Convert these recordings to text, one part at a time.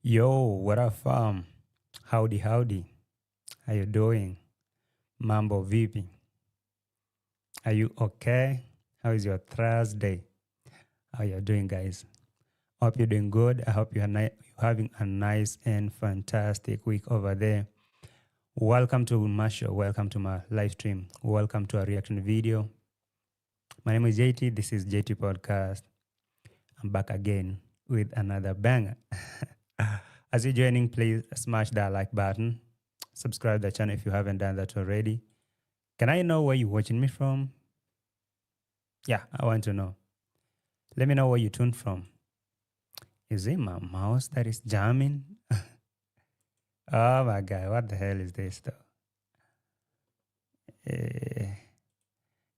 Yo, what up, fam? Howdy, howdy. How you doing? Mambo vipi? Are you okay? How is your Thursday? How you doing, guys? Hope you're doing good. I hope you're having a nice and fantastic week over there. Welcome to my show. Welcome to my live stream. Welcome to a reaction video. My name is JT. This is JT Podcast. I'm back again with another banger. As you're joining, please smash that like button. Subscribe to the channel if you haven't done that already. Can I know where you're watching me from? Yeah, I want to know. Let me know where you tuned from. Is it my mouse that is jamming? Oh my God, what the hell is this though?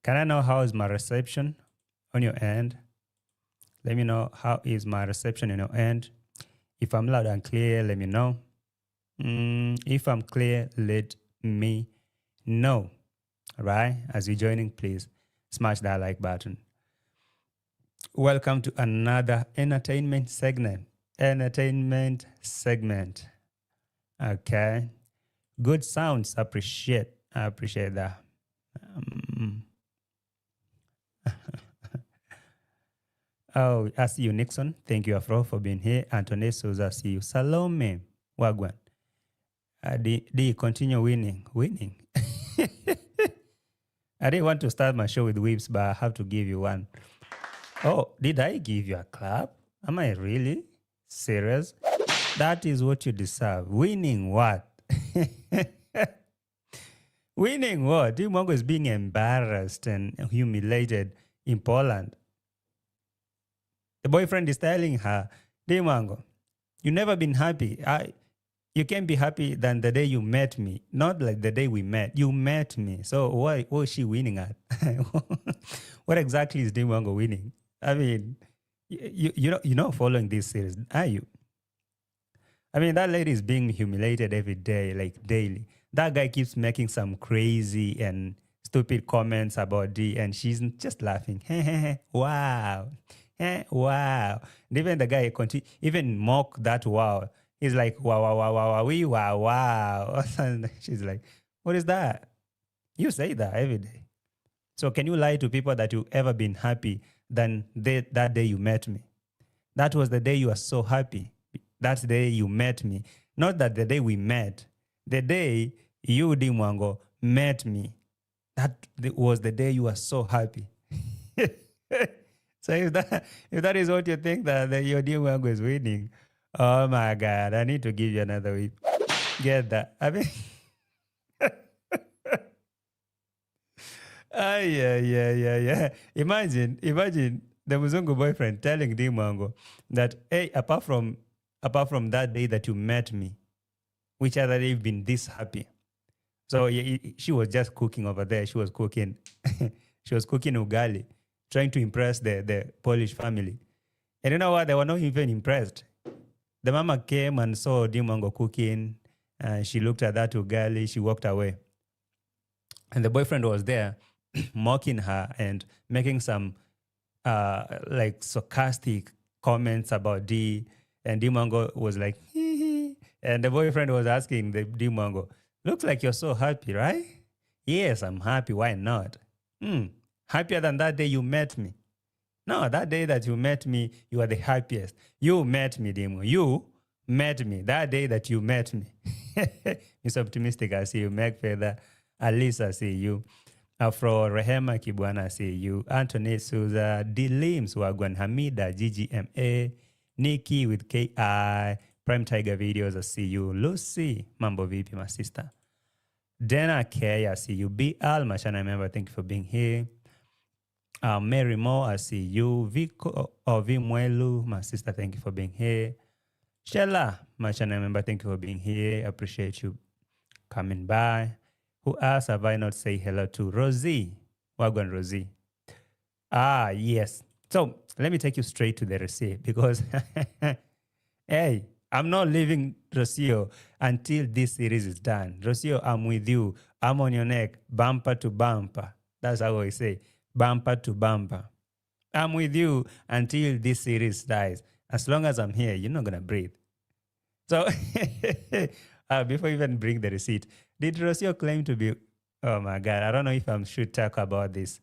Can I know how is my reception on your end? Let me know how is my reception on your end. If I'm loud and clear, let me know. If I'm clear, let me know. All right? As you're joining, please smash that like button. Welcome to another entertainment segment. Okay. Good sounds. I appreciate that. Oh, I see you, Nixon. Thank you, Afro, for being here. Anthony Souza, I see you. Salome, Wagwan. D, continue winning. I didn't want to start my show with whips, but I have to give you one. Oh, did I give you a clap? Am I really serious? That is what you deserve. Winning what? Winning what? Dee Mwango is being embarrassed and humiliated in Poland. The boyfriend is telling her, Dee Mwango, you've never been happy. You can't be happy than the day you met me. Not like the day we met. You met me. So what is she winning at? What exactly is Dee Mwango winning? I mean, you're not following this series, are you? I mean, that lady is being humiliated every day, like daily. That guy keeps making some crazy and stupid comments about Dee, and she's just laughing. Wow. Wow. And even the guy even mock that wow. He's like, wow. And she's like, what is that? You say that every day. So can you lie to people that you've ever been happy than that day you met me? That was the day you were so happy. That's the day you met me. Not that the day we met. The day you, Dee Mwango, met me. That was the day you were so happy. So if that is what you think that your Dee Mwango is winning, oh my God, I need to give you another week. Get that? I mean, yeah. Imagine the Muzungu boyfriend telling Dee Mwango that, hey, apart from that day that you met me, which other day you've been this happy? So she was just cooking over there. She was cooking ugali, trying to impress the Polish family. And you know what? They were not even impressed. The mama came and saw Dee Mwango cooking. She looked at that ugali. She walked away. And the boyfriend was there mocking her and making some like sarcastic comments about Dee. And Dee Mwango was like, hee. And the boyfriend was asking the Dee Mwango, looks like you're so happy, right? Yes, I'm happy. Why not? Happier than that day you met me. No, that day that you met me, you are the happiest. You met me, Dee Mwango. You met me. That day that you met me. It's optimistic. I see you. Meg Feather. Alice, I see you. Afro Rehema Kibwana, I see you. Anthony Souza. D. Lims, Wagwan Hamida, GGMA. Nikki with KI. Prime Tiger Videos, I see you. Lucy, Mambo VP, my sister. Dana K, I see you. B. Al, my channel member, thank you for being here. Mary Moore, I see you. Vico Vimwelu, my sister, thank you for being here. Shella, my channel member, thank you for being here. Appreciate you coming by. Who else have I not say hello to? Rosie. Wagwan Rosie. Ah, yes. So let me take you straight to the receipt because, hey, I'm not leaving Rocio until this series is done. Rocio, I'm with you. I'm on your neck, bumper to bumper. That's how I say, bumper to bumper. I'm with you until this series dies. As long as I'm here, you're not going to breathe. So before we even bring the receipt, did Rocio claim to be? Oh my God, I don't know if I should talk about this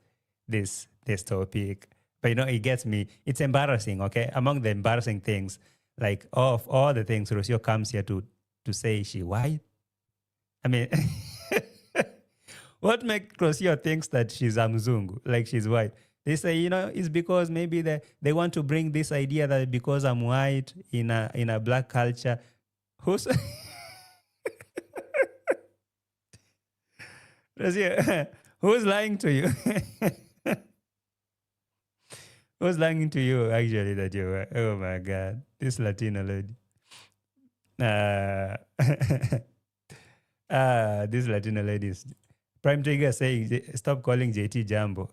topic, but it gets me. It's embarrassing. Okay, among the embarrassing things, like of all the things Rocio comes here to say she white. I mean, what makes Rocio thinks that she's a Mzungu, like she's white? They say, it's because maybe they want to bring this idea that because I'm white in a black culture, who's Rocio, who's lying to you? Who's lying to you actually that you're white? Oh my God, this Latino lady. Uh, this Latino lady is Prime Trigger saying stop calling JT Jambo.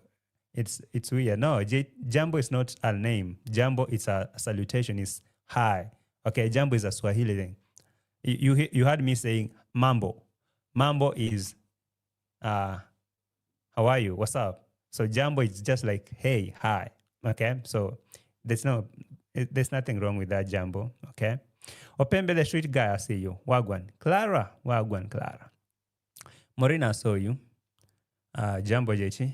It's weird. No, Jambo is not a name. Jambo is a salutation. It's hi. Okay, Jambo is a Swahili thing. You heard me saying Mambo. Mambo is how are you? What's up? So Jambo is just like hey, hi. Okay, so there's nothing wrong with that, Jambo. Okay, Opembe the street guy, I see you. Wagwan Clara, Wagwan Clara. Morina, I saw you. Jambo JT.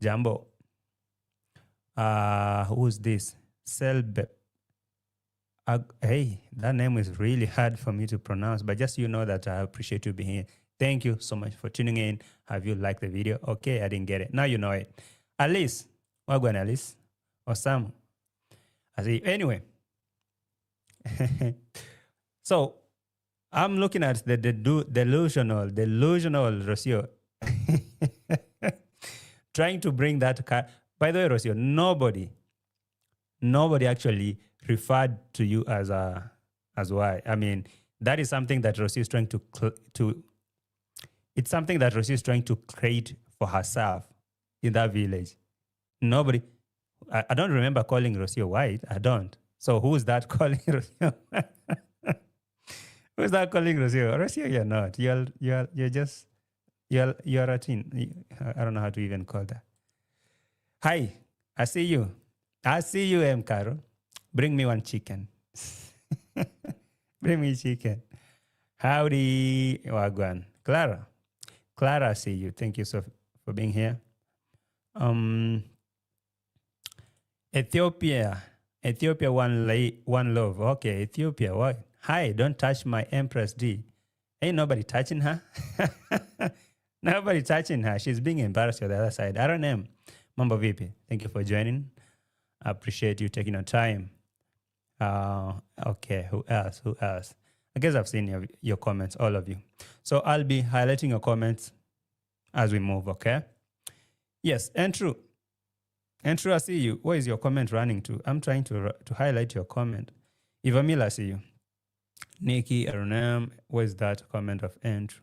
Jambo. Who's this? Selbe. Hey, that name is really hard for me to pronounce, but just that I appreciate you being here. Thank you so much for tuning in. Have you liked the video? Okay, I didn't get it. Now you know it. Alice. Wagwan Alice. Or Sam. I see. Anyway. So, I'm looking at the delusional Rocio. Trying to bring that car. By the way, Rocio, nobody actually referred to you as why. I mean, that is something that Rocio is trying to. It's something that Rocio is trying to create for herself in that village. Nobody. I don't remember calling Rocio white. I don't. So who's that calling Rocio? Who's that calling Rocio? Rocio, you're not. You're a teen. I don't know how to even call that. Hi, I see you. I see you, M. Caro. Bring me one chicken. Bring me chicken. Howdy, Wagwan. Clara, I see you. Thank you for being here. Ethiopia, one love. Okay, Ethiopia. What? Hi, don't touch my Empress D. Ain't nobody touching her. Nobody touching her. She's being embarrassed on the other side. I don't know. Mambo VP, thank you for joining. I appreciate you taking your time. Okay, who else? I guess I've seen your comments, all of you. So I'll be highlighting your comments as we move, okay? Yes, Andrew, I see you. Where is your comment running to? I'm trying to highlight your comment. Ivamila, I see you. Nikki, Arunam, where's that comment of Andrew?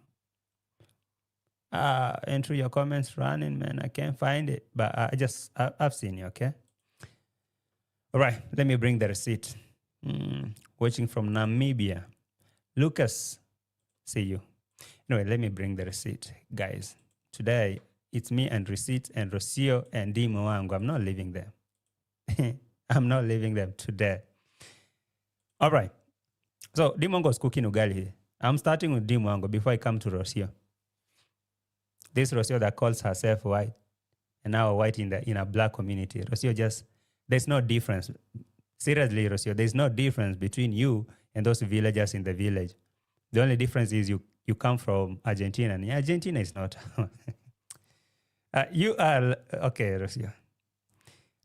Andrew, your comments running, man. I can't find it, but I've seen you, okay? All right, let me bring the receipt. Watching from Namibia. Lucas, see you. Anyway, let me bring the receipt, guys. Today, it's me and receipt and Rocio and Dee Mwango. I'm not leaving them. I'm not leaving them today. All right. So, Dee Mwango is cooking ugali here. I'm starting with Dee Mwango before I come to Rocio. This Rocio that calls herself white and now white in a black community. Rocio there's no difference. Seriously, Rocio, there's no difference between you and those villagers in the village. The only difference is you come from Argentina, and Argentina is not. You are, okay, Rocio.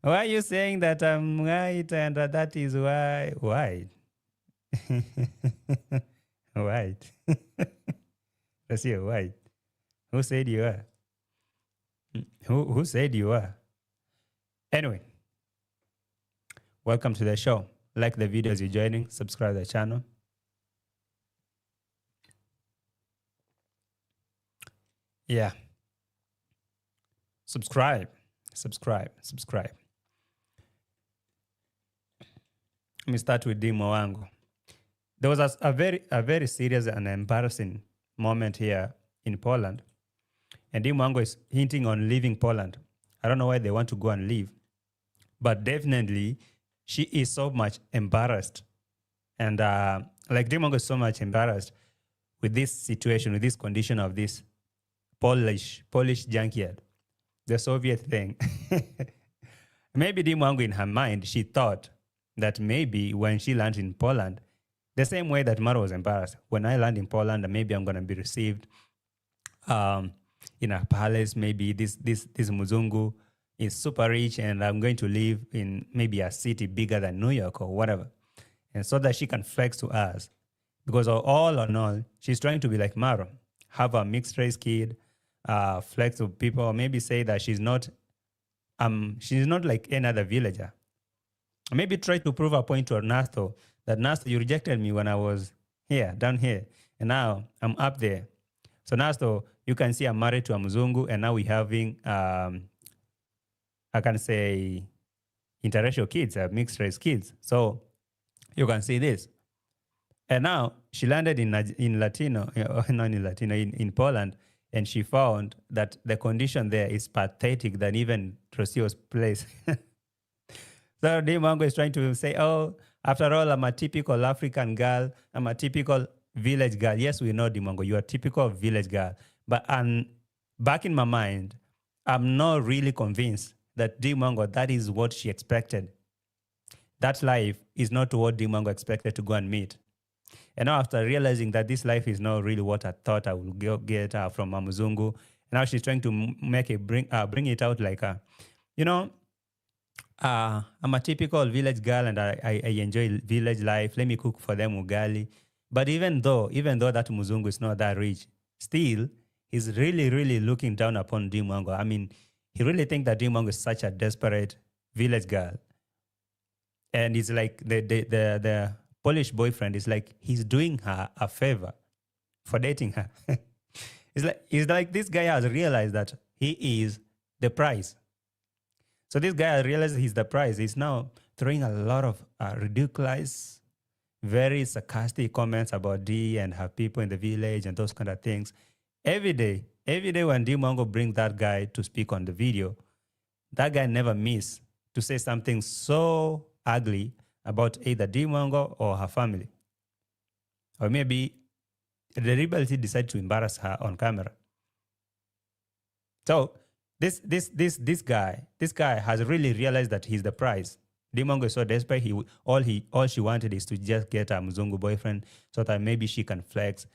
Why are you saying that I'm white and that is why white? White. Rocio, white. Who said you are? Who said you are? Anyway, welcome to the show. Like the videos you're joining, subscribe to the channel. Yeah. Subscribe. Let me start with Dee Mwango. There was a very serious and embarrassing moment here in Poland. And Dee Mwango is hinting on leaving Poland. I don't know why they want to go and leave. But definitely, she is so much embarrassed. And like Dee Mwango is so much embarrassed with this situation, with this condition of this Polish junkyard, the Soviet thing. Maybe Dee Mwango in her mind, she thought that maybe when she landed in Poland, the same way that Mara was embarrassed, when I land in Poland, maybe I'm going to be received in a palace. Maybe this Muzungu is super rich and I'm going to live in maybe a city bigger than New York or whatever. And so that she can flex to us. Because all in all, she's trying to be like Mara, have a mixed race kid, flex to people, or maybe say that she's not like any other villager. Maybe try to prove a point to Ernesto that Ernesto, you rejected me when I was here, down here, and now I'm up there. So Ernesto, you can see I'm married to a Mzungu, and now we're having, I can say, interracial kids, mixed race kids. So you can see this. And now she landed in Poland, and she found that the condition there is pathetic than even Rocio's place. So Dee Mwango is trying to say, oh, after all, I'm a typical African girl. I'm a typical village girl. Yes, we know, Dee Mwango, you're a typical village girl. But back in my mind, I'm not really convinced that Dee Mwango, that is what she expected. That life is not what Dee Mwango expected to go and meet. And now after realizing that this life is not really what I thought I would get from Mzungu, now she's trying to bring it out like, I'm a typical village girl and I enjoy village life. Let me cook for them ugali. But even though that Mzungu is not that rich, still, he's really, really looking down upon Dee Mwango. I mean, he really thinks that Dee Mwango is such a desperate village girl. And it's like the Polish boyfriend is like, he's doing her a favor for dating her. It's like this guy has realized that he is the prize. So this guy has realized he's the prize. He's now throwing a lot of ridiculous, very sarcastic comments about Dee and her people in the village and those kind of things. Every day when Dee Mwango brings that guy to speak on the video, that guy never misses to say something so ugly about either Dee Mwango or her family. Or maybe deliberately decide to embarrass her on camera. So this guy has really realized that he's the prize. Dee Mwango is so desperate. All she wanted is to just get a Mzungu boyfriend so that maybe she can flex.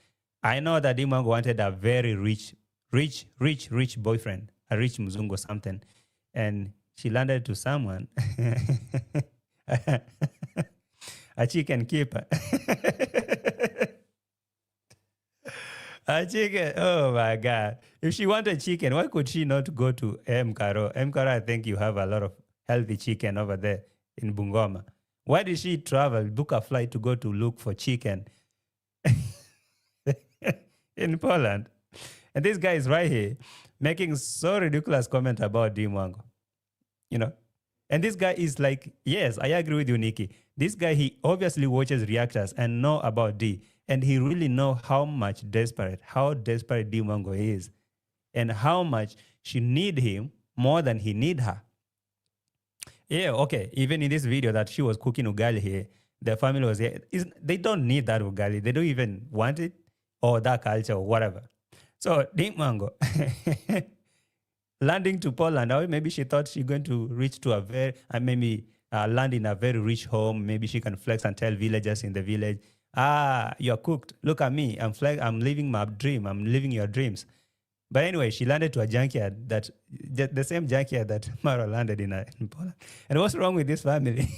I know that Dee Mwango wanted a very rich boyfriend, a rich Mzungu or something, and she landed to someone, a chicken keeper. A chicken, oh my God. If she wanted chicken, why could she not go to M. Karo? M. Karo, I think you have a lot of healthy chicken over there in Bungoma. Why did she travel, book a flight to go to look for chicken in Poland? And this guy is right here making so ridiculous comment about Dee Mwango. And this guy is like, yes, I agree with you, Nikki. This guy, he obviously watches reactors and know about Dee. And he really know how desperate Dee Mwango is. And how much she need him more than he need her. Yeah, okay. Even in this video that she was cooking ugali here, the family was here. They don't need that ugali. They don't even want it or that culture or whatever. So Dee Mwango landing to Poland, or maybe she thought she's going to reach to land in a very rich home. Maybe she can flex and tell villagers in the village, you're cooked. Look at me. I'm living my dream. I'm living your dreams. But anyway, she landed to a junkyard, the same junkyard that Mara landed in Poland. And what's wrong with this family?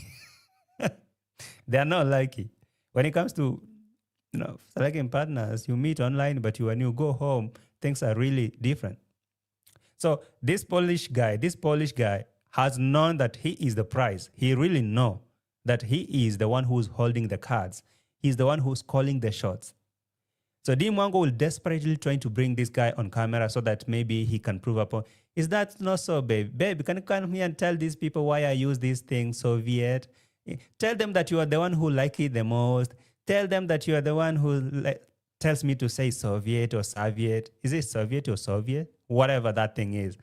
They are not lucky. When it comes to selecting partners, you meet online, but when you go home, things are really different. So this Polish guy has known that he is the prize. He really know that he is the one who's holding the cards. He's the one who's calling the shots. So Dee Mwango will desperately trying to bring this guy on camera so that maybe he can prove upon. Is that not so, babe? Babe, can you come here and tell these people why I use this thing, Soviet? Tell them that you are the one who like it the most. Tell them that you are the one who tells me to say Soviet or Soviet. Is it Soviet or Soviet? Whatever that thing is.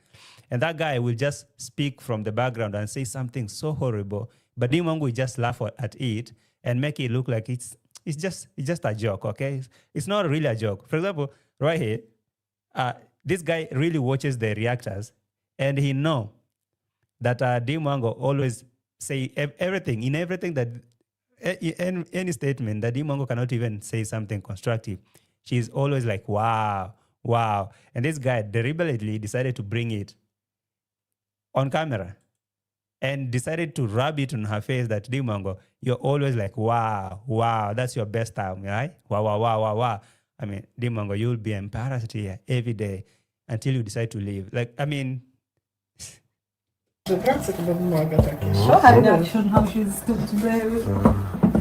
And that guy will just speak from the background and say something so horrible. But Dee Mwango will just laugh at it and make it look like it's just a joke, okay? It's not really a joke. For example, right here, this guy really watches the reactors, and he know that Dee Mwango always say everything in everything that in any statement that Dee Mwango cannot even say something constructive. She's always like, wow, wow. And this guy deliberately decided to bring it on camera and decided to rub it on her face that Dee Mwango, you're always like, wow, wow, that's your best time, right? Wow, wow, wow, wow, wow. I mean, Dee Mwango, you'll be embarrassed here every day until you decide to leave. Like, I mean, Show her reaction, how she's cooked baby.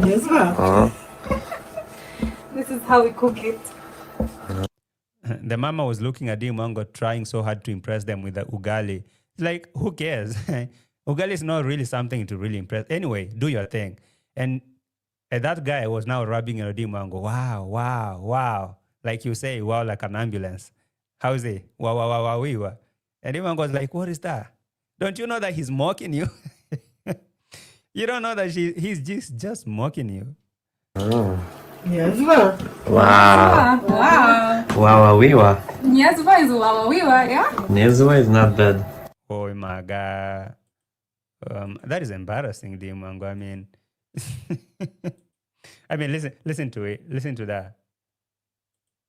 Yes, ma'am. This is how we cook it. The mama was looking at Dee Mwango trying so hard to impress them with the ugali. Like, who cares? Ugali is not really something to really impress. Anyway, do your thing. And that guy was now rubbing on Dee Mwango. Wow, wow, wow. Like you say, wow, like an ambulance. How's it? Wow, wow, wow, wow, wow. And Dee Mwango was like, what is that? Don't you know that he's mocking you? You don't know that he's just mocking you. Oh. Yes, ma'am. Wow. Wow. Wawawiwa. Yes, ma'am is wawawiwa, yeah? Nezwa is not bad. Oh my God. That is embarrassing, Dee Mwango. I mean, I mean, listen to it. Listen to that.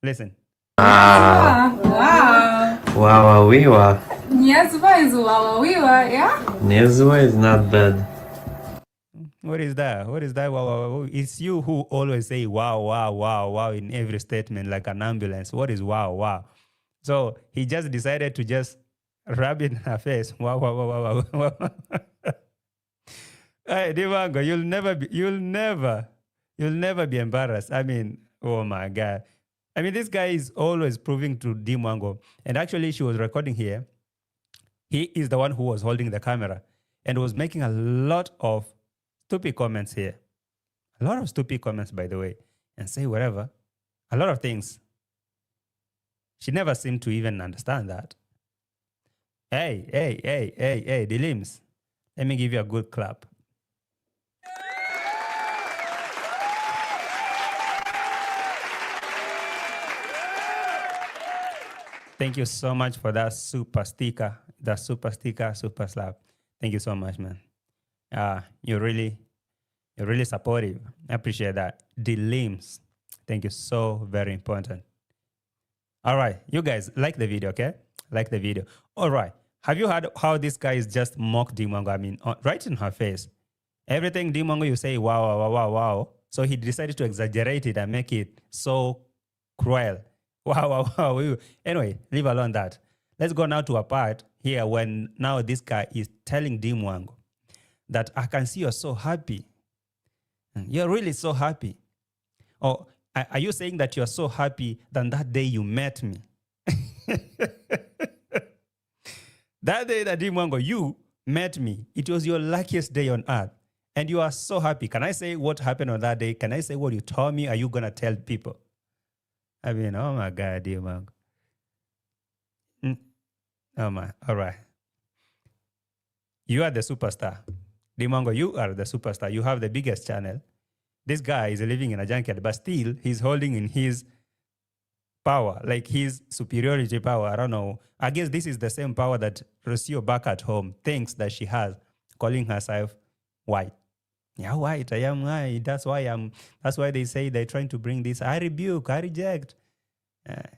Listen. Wow. Wow. Wawawiwa. Yes, ma'am is wawawiwa, yeah? Nezwa is not bad. What is that? What is that? Wow, wow, wow. It's you who always say wow, wow, wow, wow in every statement like an ambulance. What is wow, wow? So he just decided to just rub it in her face. Wow, wow, wow, wow, wow. Hey, Dee Mwango, you'll never be embarrassed. I mean, oh my God. I mean, this guy is always proving to Dee Mwango. And actually, she was recording here. He is the one who was holding the camera and was making a lot of stupid comments here. A lot of stupid comments, by the way, and say whatever. A lot of things. She never seemed to even understand that. Hey, the limbs. Let me give you a good clap. Thank you so much for that super sticker, super slap. Thank you so much, man. You're really supportive. I appreciate that. The limbs. Thank you. So very important. All right. You guys like the video, okay? Like the video. All right. Have you heard how this guy is just mocked Dee Mwango? I mean, right in her face. Everything Dee Mwango you say, wow, wow, wow, wow, wow. So he decided to exaggerate it and make it so cruel. Wow, wow, wow. Anyway, leave alone that. Let's go now to a part here when now this guy is telling Dee Mwango that I can see you're so happy. You're really so happy. Or are you saying that you're so happy than that day you met me? That day that Dee Mwango, you met me, it was your luckiest day on earth. And you are so happy. Can I say what happened on that day? Can I say what you told me? Are you going to tell people? I mean, oh my God, Dee Mwango. Oh my, all right. You are the superstar. Dee Mwango, you are the superstar. You have the biggest channel. This guy is living in a junkyard, but still he's holding in his power, like his superiority power. I don't know. I guess this is the same power that Rocio back at home thinks that she has, calling herself white. Yeah, white. I am white. That's why they say they're trying to bring this. I rebuke, I reject.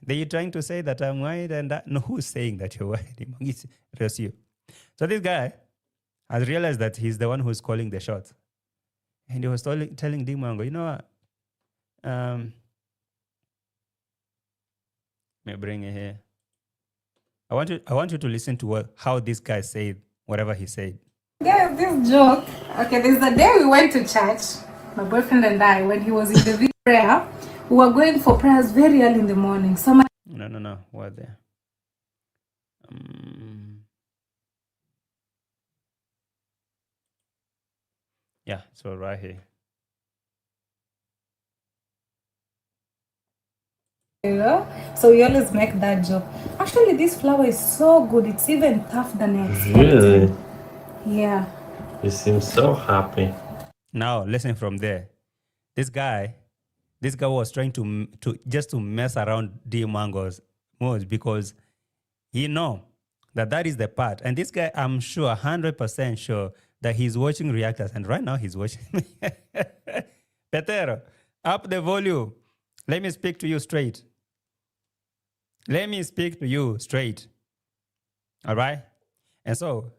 They're trying to say that I'm white and that. No, who's saying that you're white? It's Rocio. So this guy has realized that he's the one who's calling the shots. And he was telling Dee Mwango, you know what? Let me bring it here. I want you to listen to how this guy said whatever he said. Guys, this joke. Okay, there's the day we went to church, my boyfriend and I, when he was in the prayer. We were going for prayers very early in the morning. No. What there? Yeah, so right here. You know? So we always make that joke. Actually, this flower is so good. It's even tough than I expected. Really? Yeah. You seem so happy. Now, listen from there. This guy this guy was trying to mess around Dee Mwango's moods because he know that is the part. And this guy, I'm sure, 100% sure that he's watching reactors. And right now he's watching me. Petero, up the volume. Let me speak to you straight. Let me speak to you straight. All right? And so,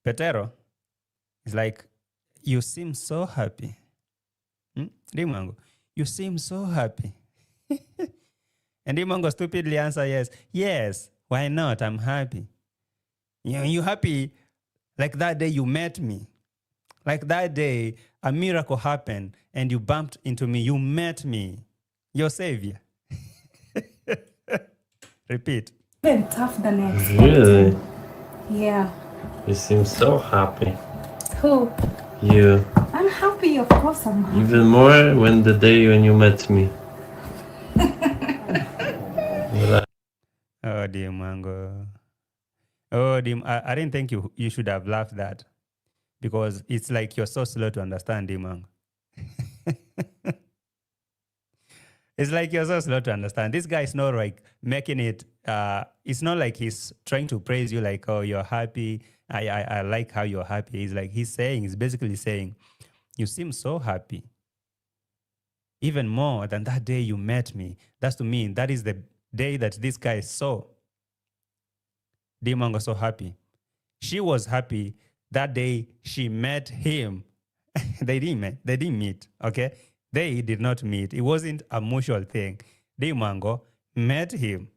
Petero is like, you seem so happy. Dee Mwango, you seem so happy. And Dee Mwango stupidly answer yes. Yes, why not? I'm happy. You happy like that day you met me. Like that day, a miracle happened and you bumped into me. You met me. Your savior. Repeat. Been tough than I expected. Really? Yeah. You seem so happy. Who? You. I'm happy, of course I'm happy. Even more when the day when you met me. Oh, Dee Mwango. Oh, I didn't think you should have laughed that because it's like you're so slow to understand, Dee Mwango. It's like you're so slow to understand. This guy is not like making it, it's not like he's trying to praise you like, oh, you're happy. I like how you're happy. He's basically saying, you seem so happy. Even more than that day you met me. That's to mean that is the day that this guy saw Dee Mwango so happy. She was happy that day she met him. They didn't meet, okay? They did not meet. It wasn't a mutual thing. Dee Mwango met him.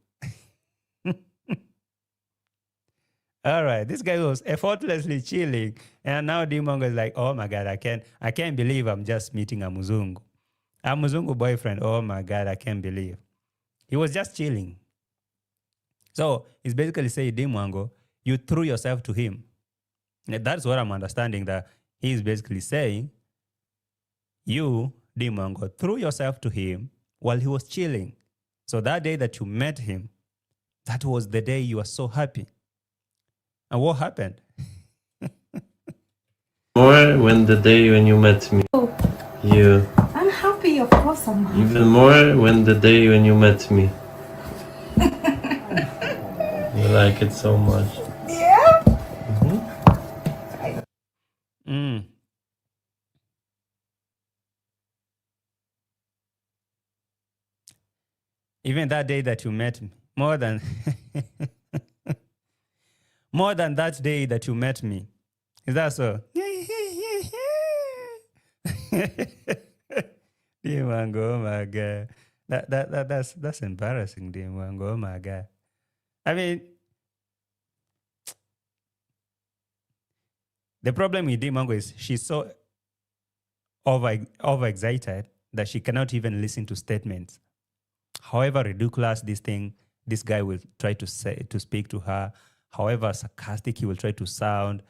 All right, this guy was effortlessly chilling, and now Dee Mwango is like, oh my God, I can't believe I'm just meeting a Muzungu. A Muzungu boyfriend, oh my God, I can't believe. He was just chilling. So he's basically saying, Dee Mwango, you threw yourself to him. And that's what I'm understanding, that he's basically saying, you, Dee Mwango, threw yourself to him while he was chilling. So that day that you met him, that was the day you were so happy. And what happened? More when the day when you met me. Who? You. I'm happy, of course I'm happy. Even more when the day when you met me. You like it so much. Yeah? Mm. Even that day that you met me, more than more than that day that you met me. Is that so? Dee Mwango, oh my God. That's embarrassing, Dee Mwango, oh my God. I mean, the problem with Dee Mwango is she's so overexcited that she cannot even listen to statements. However ridiculous this guy will try to speak to her, however sarcastic he will try to sound,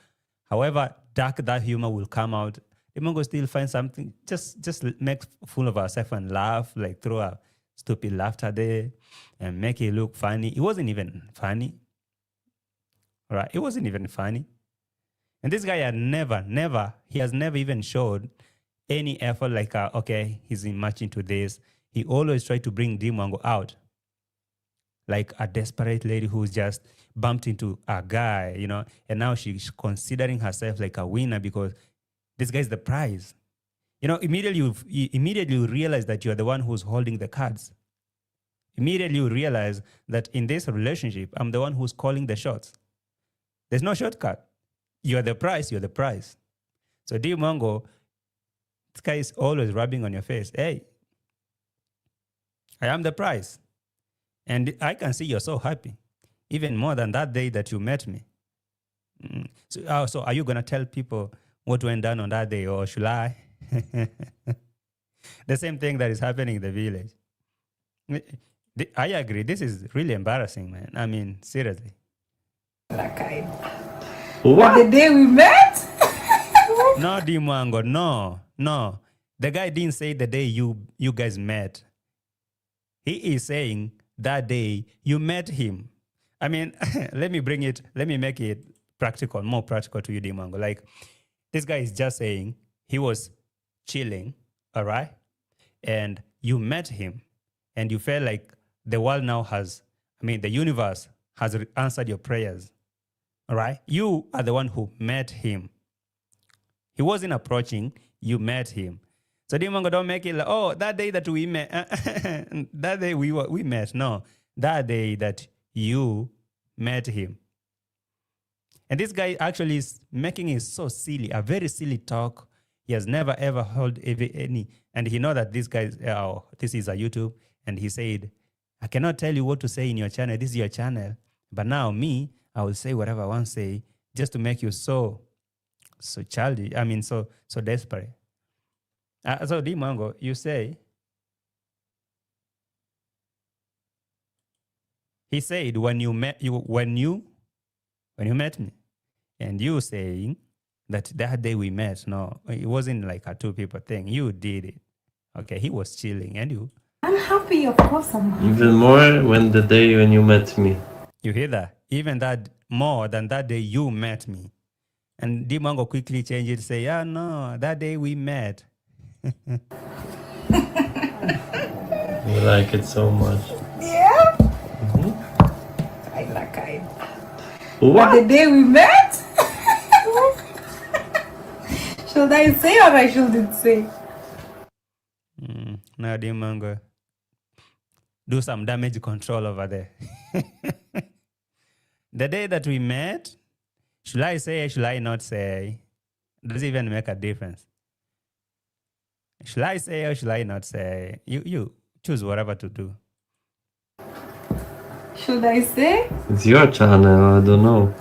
however dark that humor will come out, Dee Mwango still finds something, just make fool of herself and laugh, like throw a stupid laughter there and make it look funny. It wasn't even funny. Right? It wasn't even funny. And this guy has never even showed any effort like, okay, he's much into this. He always tried to bring Dee Mwango out like a desperate lady who's just bumped into a guy, and now she's considering herself like a winner because this guy's the prize. Immediately you realize that you're the one who's holding the cards. Immediately you realize that in this relationship, I'm the one who's calling the shots. There's no shortcut. You're the prize, you're the prize. So Dee Mwango, this guy is always rubbing on your face. Hey, I am the prize. And I can see you're so happy, even more than that day that you met me. So are you going to tell people what went down on that day, or should I? The same thing that is happening in the village. I agree. This is really embarrassing, man. I mean, seriously. What? The day we met? No, Dee Mwango, no. The guy didn't say the day you guys met. He is saying that day you met him. I mean, let me make it practical, more practical to you, Dee Mwango. Like, this guy is just saying he was chilling, all right? And you met him and you felt like the world now has, the universe has answered your prayers. All right? You are the one who met him. He wasn't approaching, you met him. So Dee Mwango, don't make it like, oh, that day that we met, that day we met. No, that day that you met him. And this guy actually is making it so silly, a very silly talk. He has never ever heard any, and he know that this guy, this is a YouTube, and he said, I cannot tell you what to say in your channel. This is your channel. But now me, I will say whatever I want to say just to make you so childish. So desperate. So Dee Mwango, you say, he said when you met me, and you saying that day we met, no, it wasn't like a two people thing. You did it. Okay, he was chilling, and you. I'm happy, of course I'm happy. Even more when the day when you met me. You hear that? Even that more than that day you met me. And Dee Mwango quickly changed it, say, yeah, no, that day we met. You like it so much. Yeah? Mm-hmm. Kinda. What? The day we met? Should I say or I shouldn't say? Now Dee Mwango, do some damage control over there. The day that we met, should I say, should I not say? Does it even make a difference? Should I say or should I not say? You choose whatever to do. Should I say? It's your channel, I don't know.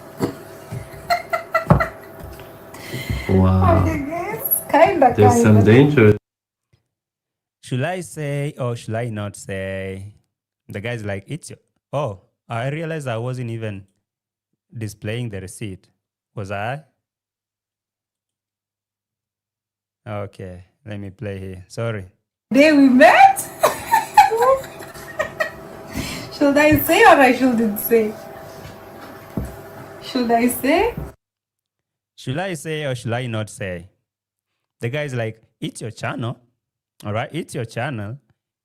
Wow. Okay, guys. Kinda. There's some danger. Should I say or should I not say? The guy's like, it's your... Oh, I realized I wasn't even displaying the receipt. Was I? Okay, let me play here. Sorry. Day we met? Should I say or I shouldn't say? Should I say? Should I say or should I not say? The guy's like, it's your channel. All right, it's your channel.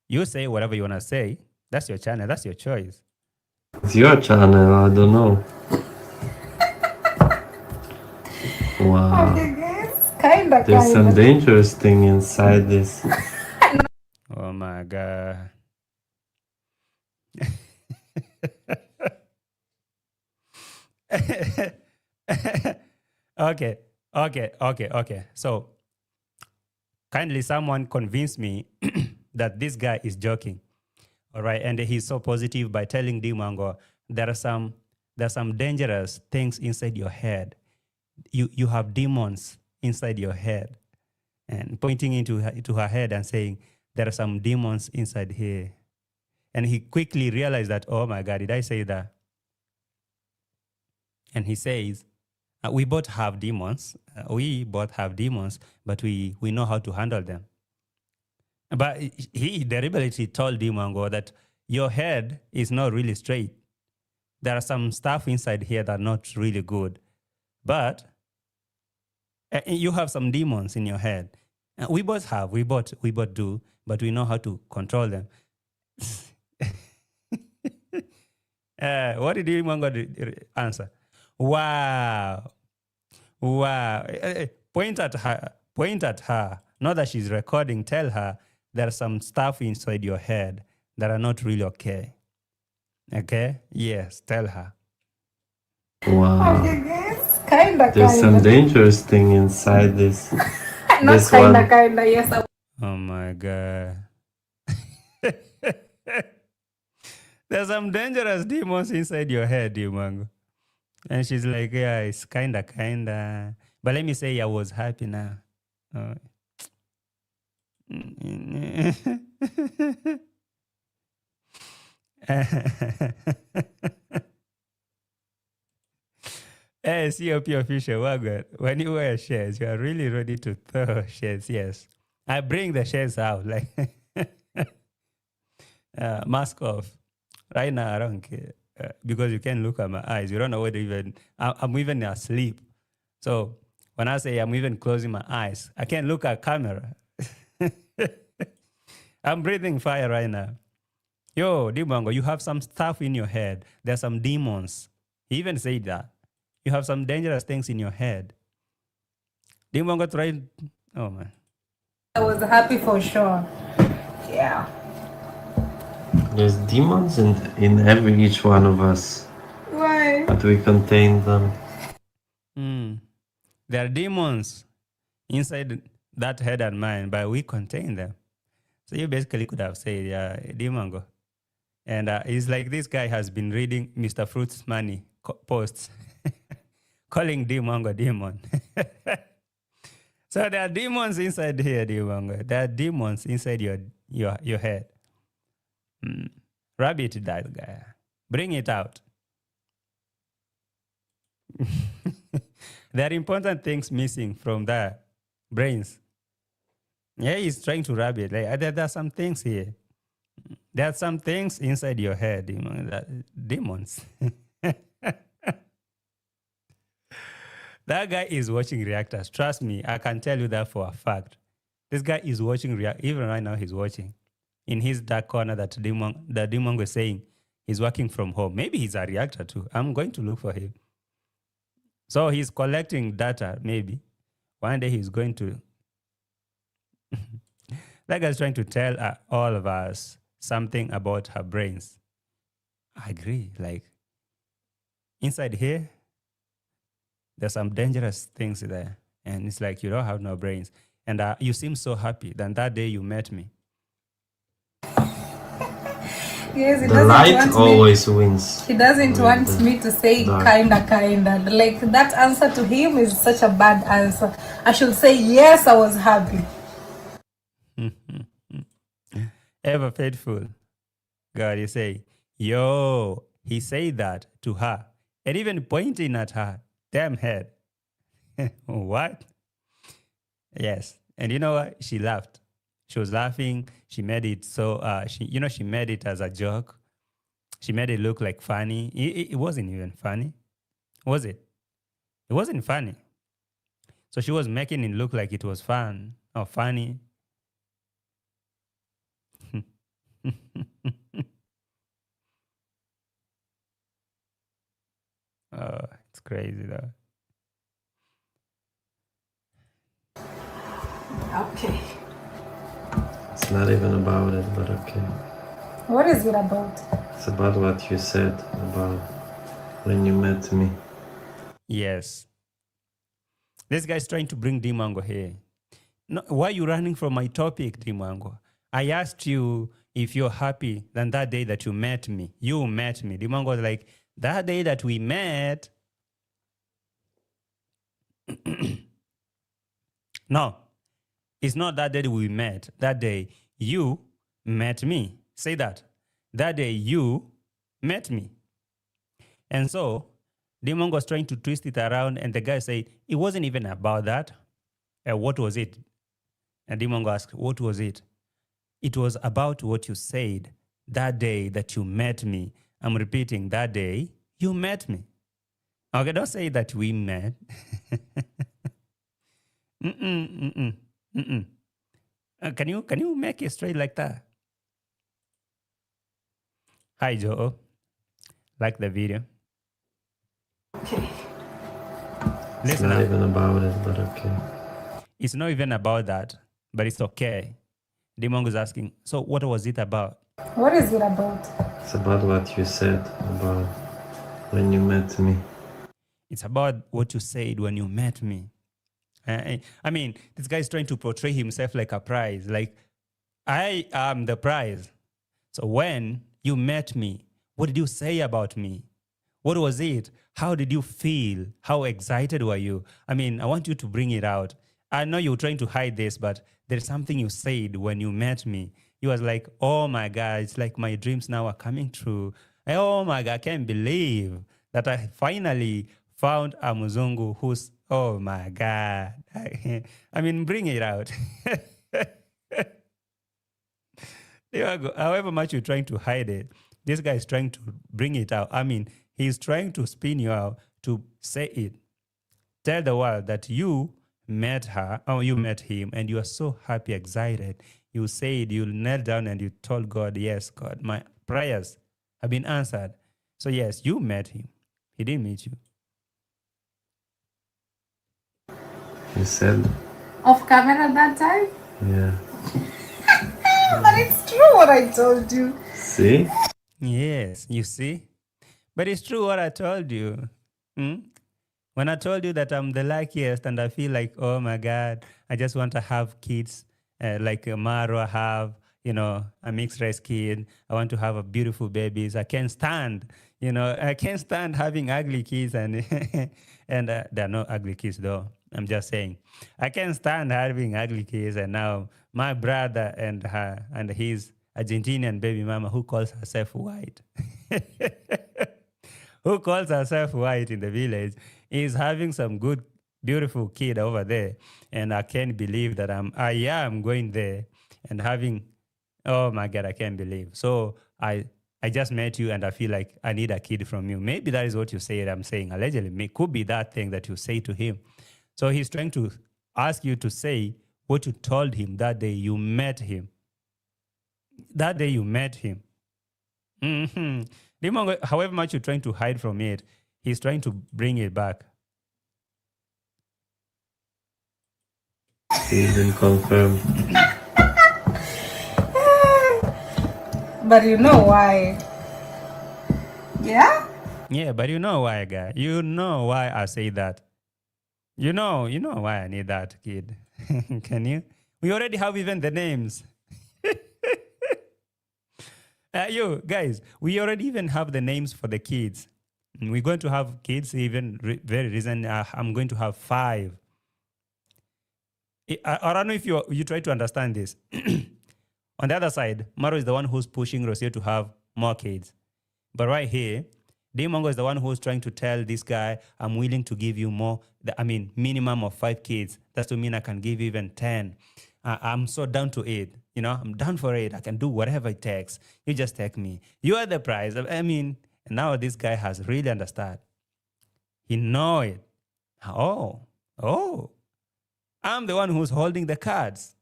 You say whatever you want to say. That's your channel. That's your choice. It's your channel, I don't know. Wow. Okay, guys. Kinda. There's some dangerous thing inside this. Oh my God. Okay. So kindly someone convince me that this guy is joking. All right. And he's so positive by telling Dee Mwango there are some dangerous things inside your head. You have demons inside your head. And pointing into her head and saying, there are some demons inside here. And he quickly realized that, oh my God, did I say that? And he says, we both have demons. But we know how to handle them. But he deliberately told Dee Mwango that your head is not really straight. There are some stuff inside here that are not really good. But you have some demons in your head. We both do, but we know how to control them. What did Dee Mwango answer? Wow. Point at her. Not that she's recording. Tell her there are some stuff inside your head that are not really okay. Okay? Yes, tell her. Wow. Okay, guys. Kinda. There's some dangerous thing inside this. Not this kinda, one. yes. Oh my God. There's some dangerous demons inside your head, Dee Mwango. And she's like, yeah, it's kinda. But let me say I was happy now. Hey, COP official, Wagon. When you wear shares, you are really ready to throw shares. Yes. I bring the shares out, like mask off. Right now, I don't care. Because you can't look at my eyes. You don't know whether I'm even asleep. So when I say I'm even closing my eyes, I can't look at camera. I'm breathing fire right now. Yo, Dee Mwango, you have some stuff in your head. There's some demons. He even said that. You have some dangerous things in your head. Dee Mwango tried. Oh, man. I was happy for sure. Yeah. There's demons in each one of us, Why? but we contain them. There are demons inside that head and mind, but we contain them. So you basically could have said, yeah, Dee Mwango. And it's like this guy has been reading Mr. Fruit's Money posts, calling Dee Mwango demon. So there are demons inside here, Dee Mwango. There are demons inside your head. Rabbit that guy. Bring it out. There are important things missing from the brains. Yeah, he's trying to rub it. Like, there are some things here. There are some things inside your head, demons. That guy is watching reactors. Trust me, I can tell you that for a fact. This guy is watching even right now he's watching. In his dark corner that Dee Mwango is saying he's working from home. Maybe he's a reactor too. I'm going to look for him. So he's collecting data, maybe. One day he's going to... That guy's trying to tell all of us something about her brains. I agree. Like, inside here, there's some dangerous things there. And it's like, you don't have no brains. And you seem so happy than that day you met me. Yes, The light always wins. He doesn't want me to say kinda. Like, that answer to him is such a bad answer. I should say, yes, I was happy. Ever faithful. God, you say, yo, he said that to her. And even pointing at her damn head. What? Yes. And you know what? She laughed. She was laughing. She made it so, she made it as a joke. She made it look like funny. It wasn't even funny. Was it? It wasn't funny. So she was making it look like it was fun or funny. Oh, it's crazy though. Okay. It's not even about it, but okay. What is it about? It's about what you said about when you met me. Yes. This guy's trying to bring Dee Mwango here. No, why are you running from my topic, Dee Mwango? I asked you if you're happy than that day that you met me. You met me. Dee Mwango was like, that day that we met. No, it's not that day we met. That day you met me. Say that. That day you met me. And so Dee Mwango was trying to twist it around, and the guy said, it wasn't even about that. What was it? And Dee Mwango asked, what was it? It was about what you said that day that you met me. I'm repeating, that day you met me. Okay, don't say that we met. Can you make it straight like that? Hi, Joe. Like the video. Okay. It's not even about it, but okay. It's not even about that, but it's okay. Dee Mwango is asking, so what was it about? What is it about? It's about what you said about when you met me. It's about what you said when you met me. I mean, this guy is trying to portray himself like a prize. Like, I am the prize. So when you met me, what did you say about me? What was it? How did you feel? How excited were you? I mean, I want you to bring it out. I know you're trying to hide this, but there's something you said when you met me. You was like, oh my God, it's like my dreams now are coming true. Oh my God, I can't believe that I finally found a Muzungu who's, oh my God. I mean, bring it out. However much you're trying to hide it, this guy is trying to bring it out. I mean, he's trying to spin you out to say it. Tell the world that you met her or you met him and you are so happy, excited. you said, you knelt down and you told God, yes, God, my prayers have been answered. So yes, you met him. He didn't meet you. He said, Off camera that time? yeah. But it's true what I told you. See? Yes, you see? But it's true what I told you. Hmm? When I told you that I'm the luckiest and I feel like, oh my God, I just want to have kids like Marwa have, a mixed race kid. I want to have a beautiful babies. I can't stand, I can't stand having ugly kids and and they're not ugly kids though. I'm just saying, I can't stand having ugly kids. And now my brother and his Argentinian baby mama who calls herself white. Who calls herself white in the village is having some good, beautiful kid over there. And I can't believe that I am going there and having, oh my God, I can't believe. So I just met you and I feel like I need a kid from you. Maybe that is what you said. I'm saying allegedly. It could be that thing that you say to him. So he's trying to ask you to say what you told him that day you met him. That day you met him. Mm-hmm. Dee Mwango, however much you're trying to hide from it, he's trying to bring it back. He didn't confirm. But you know why? Yeah? Yeah, but you know why, guy. You know why I say that. You know why I need that kid. Can you? We already have even the names. You guys, we already even have the names for the kids. We're going to have kids even very recent. I'm going to have 5. I don't know if you try to understand this. On the other side, Maro is the one who's pushing Rocio to have more kids. But right here, Dee Mwango is the one who's trying to tell this guy, I'm willing to give you more. Minimum of 5 kids. That's to mean I can give you even 10. I'm so down to it. I'm down for it. I can do whatever it takes. You just take me. You are the prize. Now this guy has really understood. He know it. Oh, I'm the one who's holding the cards.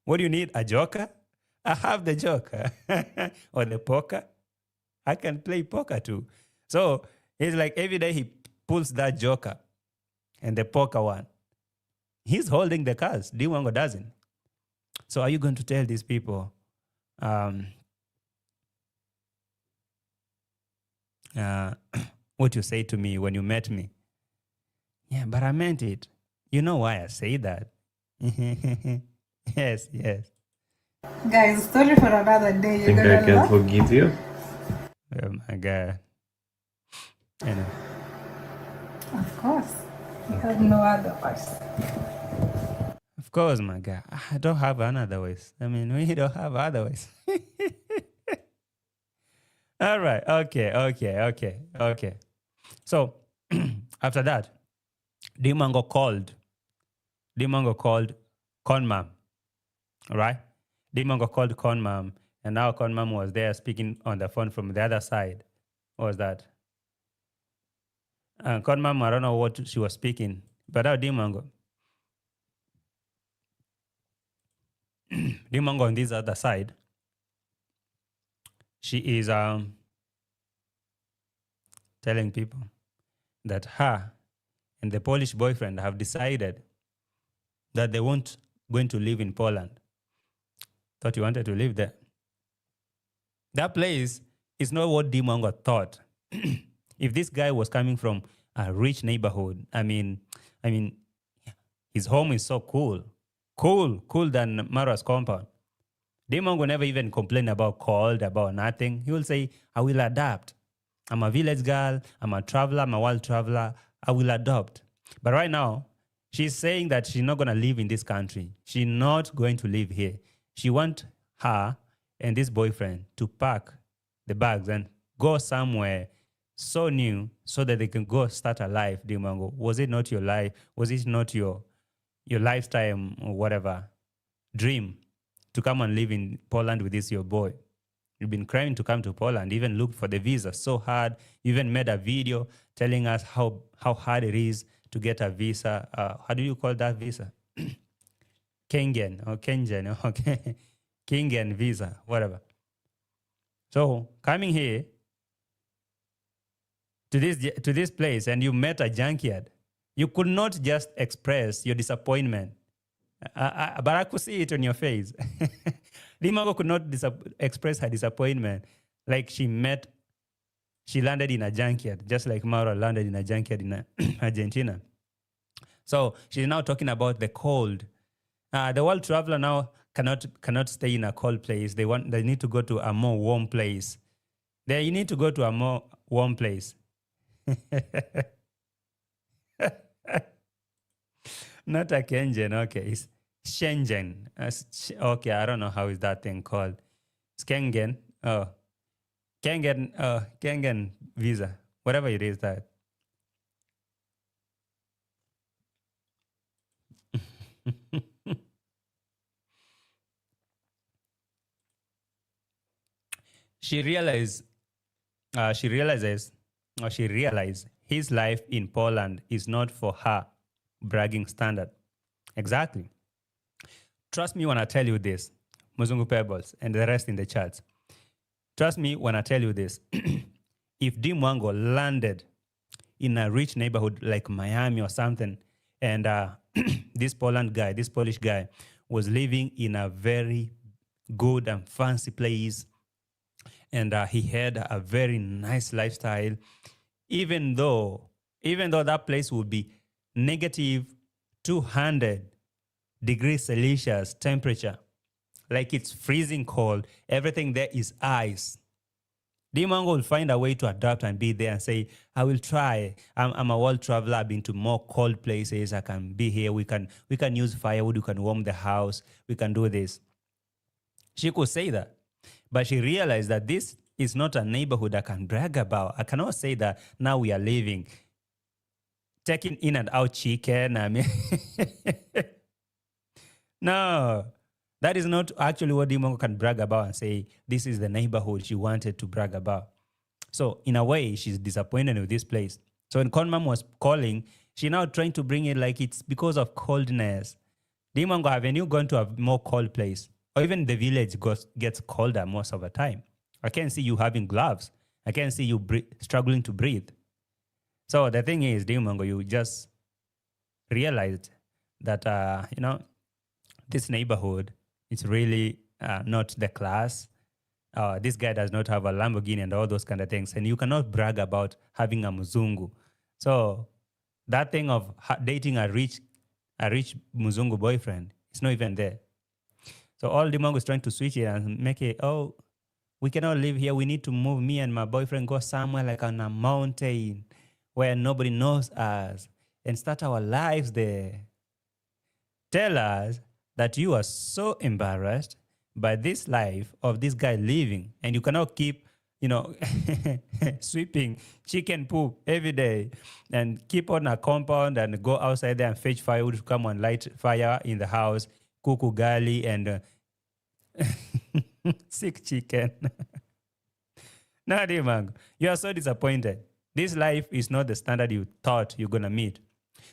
What do you need? A joker? I have the joker. Or the poker. I can play poker too. So it's like every day he pulls that joker and the poker one. He's holding the cards. Dee Mwango doesn't. So are you going to tell these people what you say to me when you met me? Yeah, but I meant it. You know why I say that? Yes. Guys, story for another day. You're Think gonna I can laugh. forgive you? Oh my God. I know. Of course. You have no other voice. Of course, my guy. I don't have another ways. We don't have other ways. All right. Okay. So after that, Dee Mwango called Conmam. All right. Dee Mwango called Conmam, and now Conmam was there speaking on the phone from the other side. What was that? Conmam, I don't know what she was speaking, but now Dee Mwango on this other side, she is telling people that her and the Polish boyfriend have decided that they won't going to live in Poland. Thought you wanted to live there. That place is not what Dee Mwango thought. If this guy was coming from a rich neighborhood, his home is so cool than Marwa'S compound. Dee Mwango never even complain about cold, about nothing. He will say, I will adapt. I'm a village girl. I'm a traveler. I'm a world traveler. I will adopt. But right now, she's saying that she's not going to live in this country. She's not going to live here. She wants her and this boyfriend to pack the bags and go somewhere so new so that they can go start a life, Dee Mwango. Was it not your life? Was it not your lifetime or whatever dream to come and live in Poland with this your boy? You've been crying to come to Poland, even looked for the visa so hard. You even made a video telling us how hard it is to get a visa. How do you call that visa? Kengen or Kengen, okay, Kengen visa, whatever. So coming here to this place, and you met a junkyard, you could not just express your disappointment. But I could see it on your face. Dee Mwango could not express her disappointment. Like she landed in a junkyard, just like Marwa landed in a junkyard in Argentina. So she's now talking about the cold. The world traveler now cannot stay in a cold place. They need to go to a more warm place. You need to go to a more warm place. Not a Kengen, okay. It's Shenzhen. Okay, I don't know how is that thing called. Skengen. Oh. Kengen visa. Whatever it is that. She realized his life in Poland is not for her bragging standard. Exactly. Trust me when I tell you this, Muzungu Pebbles and the rest in the chats. Trust me when I tell you this. If Dee Mwango landed in a rich neighborhood like Miami or something, and this Polish guy, was living in a very good and fancy place, and he had a very nice lifestyle, even though that place would be negative 200 degrees Celsius temperature, like it's freezing cold, everything there is ice. Dee Mwango will find a way to adapt and be there and say, I will try. I'm a world traveler. I've been to more cold places. I can be here. We can use firewood. We can warm the house. We can do this. She could say that. But she realized that this is not a neighborhood I can brag about. I cannot say that now we are living, taking in and out chicken. I mean, no, that is not actually what Dee Mwango can brag about and say, this is the neighborhood she wanted to brag about. So in a way, she's disappointed with this place. So when Conmam was calling, she now trying to bring it like it's because of coldness. Dee Mwango, haven't you gone to a more cold place? Or even the village gets colder most of the time. I can't see you having gloves. I can't see you struggling to breathe. So the thing is, Dee Mwango, you just realized that, this neighborhood is really not the class. This guy does not have a Lamborghini and all those kind of things. And you cannot brag about having a Muzungu. So that thing of dating a rich Muzungu boyfriend, it's not even there. So all Dee Mwango is trying to switch it and make it, we cannot live here. We need to move. Me and my boyfriend go somewhere like on a mountain where nobody knows us and start our lives there. Tell us that you are so embarrassed by this life of this guy living, and you cannot keep, sweeping chicken poop every day and keep on a compound and go outside there and fetch firewood to come and light fire in the house, cook ugali and sick chicken. Now, Dee Mwango, you are so disappointed. This life is not the standard you thought you're going to meet.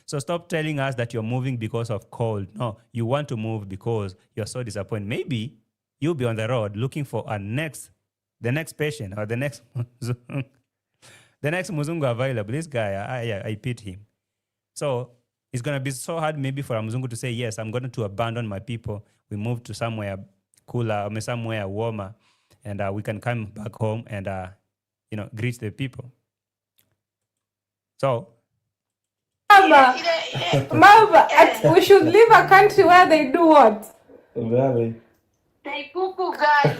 So stop telling us that you're moving because of cold. No, you want to move because you're so disappointed. Maybe you'll be on the road looking for the next patient or the next Muzungu available. This guy, I pity him. So it's going to be so hard maybe for a Muzungu to say, yes, I'm going to abandon my people. We move to somewhere cooler, or somewhere warmer, and we can come back home and, greet the people. So, Mama, we should leave a country where they do what? Really? They poo-poo, guys.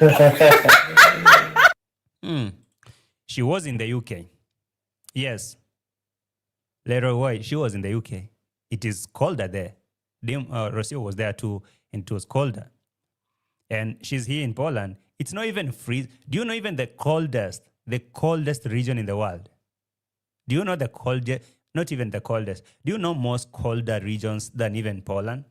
She was in the UK. Yes. Leroy, she was in the UK. It is colder there. Rocio was there too, and it was colder. And she's here in Poland. It's not even freeze. Do you know even the coldest region in the world? Do you know the coldest? Not even the coldest. Do you know most colder regions than even Poland?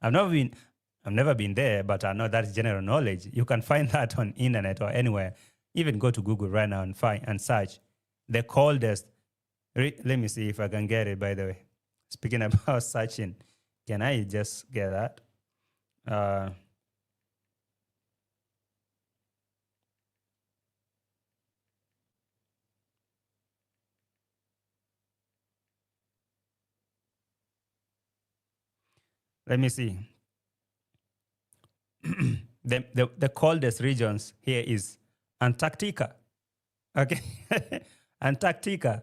I've never been there, but I know that's general knowledge. You can find that on internet or anywhere. Even go to Google right now and find and search the coldest. Let me see if I can get it, by the way. Speaking about searching, Can I just get that? Uh, let me see. The coldest regions here is Antarctica. Okay. Antarctica,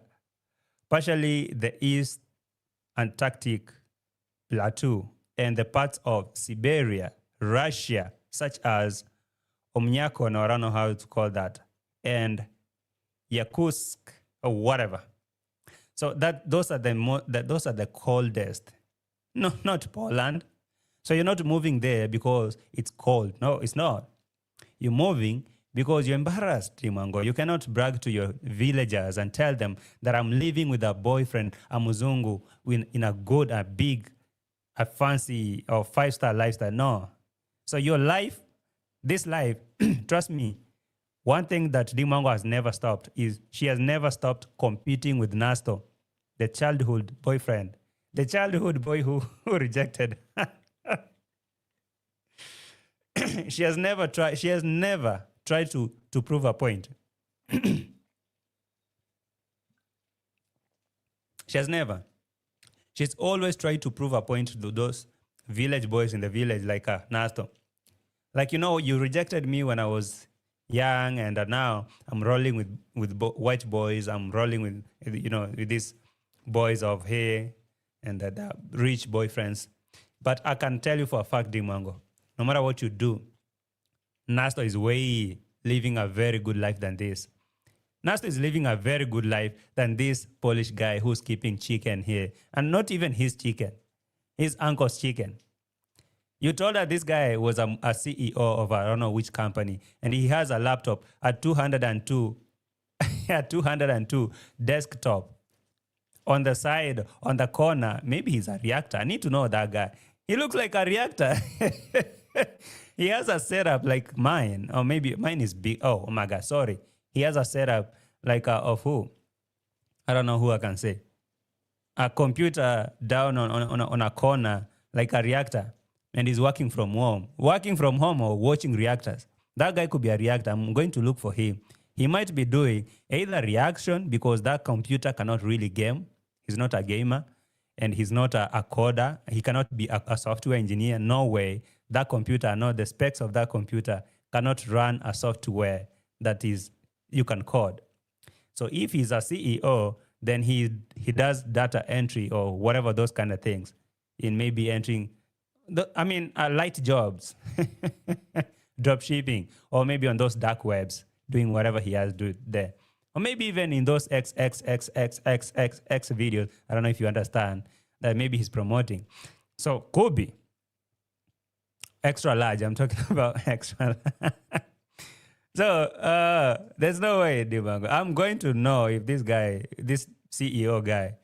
partially the East Antarctic Plateau, and the parts of Siberia, Russia, such as Omnyako, or I don't know how to call that, and Yakutsk, or whatever. So those are the coldest. No, not Poland. So you're not moving there because it's cold. No, it's not. You're moving because you're embarrassed, Dee Mwango. You cannot brag to your villagers and tell them that I'm living with a boyfriend, a muzungu, in a good, a big, a fancy or 5-star lifestyle. No. So your life, this life, trust me, one thing that Dee Mwango has never stopped is she has never stopped competing with Nasto, the childhood boyfriend, the childhood boy who rejected. She has never tried to prove a point. She has never. She's always tried to prove a point to those village boys in the village like Nasto. Like, you rejected me when I was young, and now I'm rolling with white boys. I'm rolling with these boys of here and the rich boyfriends. But I can tell you for a fact, Dee Mwango, no matter what you do, Nasto is way living a very good life than this. Nasto is living a very good life than this Polish guy who's keeping chicken here. And not even his chicken, his uncle's chicken. You told her this guy was a CEO of I don't know which company, and he has a laptop at 202, at 202 desktop. On the side, on the corner, maybe he's a reactor. I need to know that guy. He looks like a reactor. He has a setup like mine, or maybe mine is big. Oh my God, sorry. He has a setup like of who? I don't know who I can say. A computer down on a corner like a reactor, and he's working from home. Working from home or watching reactors. That guy could be a reactor. I'm going to look for him. He might be doing either reaction because that computer cannot really game. He's not a gamer, and he's not a coder. He cannot be a software engineer. No way. That computer, no, the specs of that computer cannot run a software that is you can code. So if he's a CEO, then he does data entry or whatever those kind of things, in maybe entering, light jobs, drop shipping, or maybe on those dark webs, doing whatever he has to do there. Or maybe even in those XXXXXXX videos, I don't know if you understand, that maybe he's promoting. So could be. Extra large, I'm talking about extra large. So there's no way, Dee Mwango. I'm going to know if this guy, this CEO guy,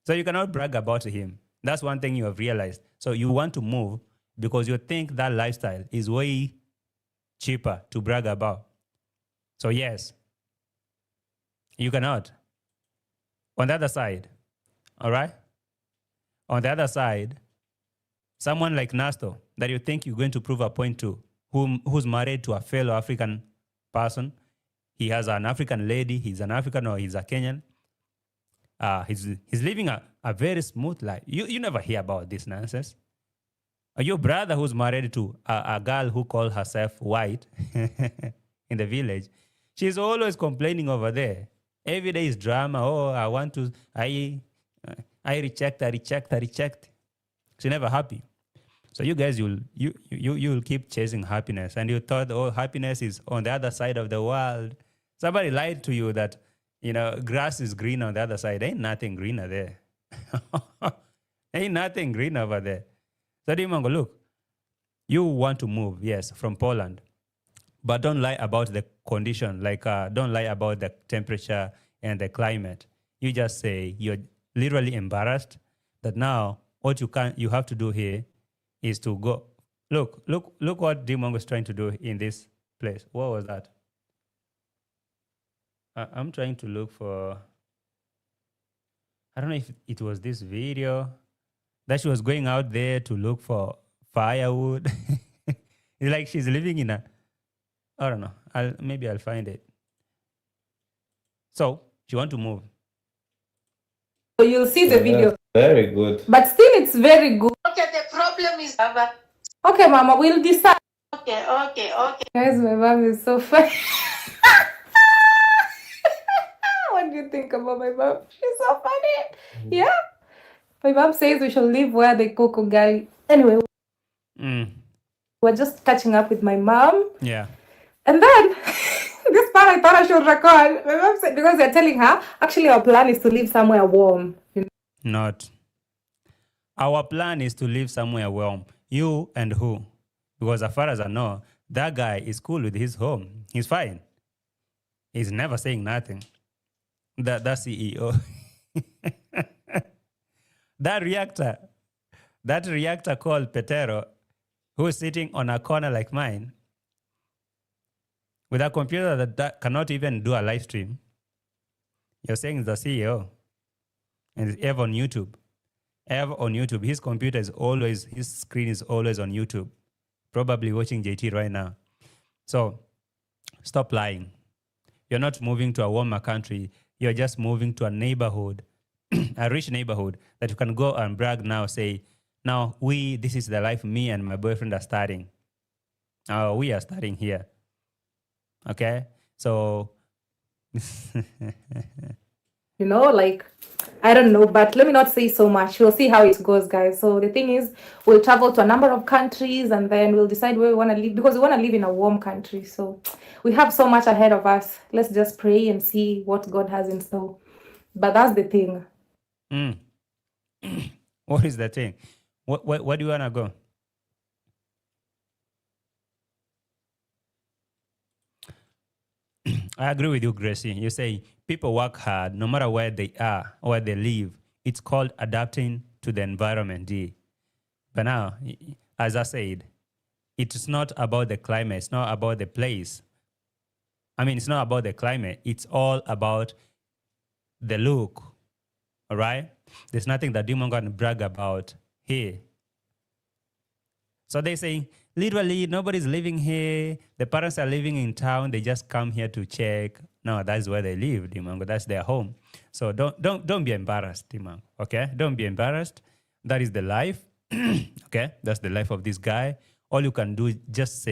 so you cannot brag about him. That's one thing you have realized. So you want to move because you think that lifestyle is way cheaper to brag about. So yes, you cannot. On the other side, all right? On the other side, someone like Nasto that you think you're going to prove a point to, who's married to a fellow African person. He has an African lady. He's an African or he's a Kenyan. He's living a very smooth life. You never hear about this nonsense. Your brother who's married to a girl who calls herself white in the village, she's always complaining over there. Every day is drama. Oh, I reject. She's never happy. So you guys, you'll keep chasing happiness, and you thought, oh, happiness is on the other side of the world. Somebody lied to you that, grass is green on the other side. Ain't nothing greener there. Ain't nothing green over there. So Dee Mwango, look, you want to move, yes, from Poland, but don't lie about the condition. Like, don't lie about the temperature and the climate. You just say you're literally embarrassed that now what you have to do here is to go. Look what Dee Mwango is trying to do in this place. What was that? I'm trying to look for, I don't know if it was this video. that she was going out there to look for firewood. It's like she's living in a, I don't know. Maybe I'll find it. So she want to move. So you'll see the video. Very good. But still, it's very good. Okay, the problem is Baba. Okay, Mama, we'll decide. Okay. Guys, my mom is so funny. What do you think about my mom? She's so funny. Yeah. My mom says we should live where they cook ugali. Anyway, we're just catching up with my mom. Yeah. And then this part I thought I should record. My mom said, because they're telling her, actually our plan is to live somewhere warm. Not. Our plan is to live somewhere warm. You and who? Because as far as I know, that guy is cool with his home. He's fine. He's never saying nothing. That CEO. That reactor called Petero, who's sitting on a corner like mine, with a computer that cannot even do a live stream. You're saying it's the CEO. And it's ever on YouTube. Ever on YouTube. His screen is always on YouTube. Probably watching JT right now. So, stop lying. You're not moving to a warmer country. You're just moving to a neighborhood, a rich neighborhood that you can go and brag now, say, now this is the life me and my boyfriend are starting. We are starting here. Okay? So, like, I don't know, but let me not say so much. We'll see how it goes, guys. So the thing is, we'll travel to a number of countries and then we'll decide where we want to live, because we want to live in a warm country. So we have so much ahead of us. Let's just pray and see what God has in store. But that's the thing. What is the thing? Where do you want to go? I agree with you, Gracie. You say people work hard no matter where they are or where they live. It's called adapting to the environment, D. But now, as I said, it's not about the climate. It's not about the place. I mean, it's not about the climate. It's all about the look. All right? There's nothing that Dee Mwango can brag about here. So they say, literally, nobody's living here. The parents are living in town. They just come here to check. No, that's where they live, Dee Mwango. That's their home. So don't be embarrassed, Dee Mwango. Okay? Don't be embarrassed. That is the life. Okay? That's the life of this guy. All you can do is just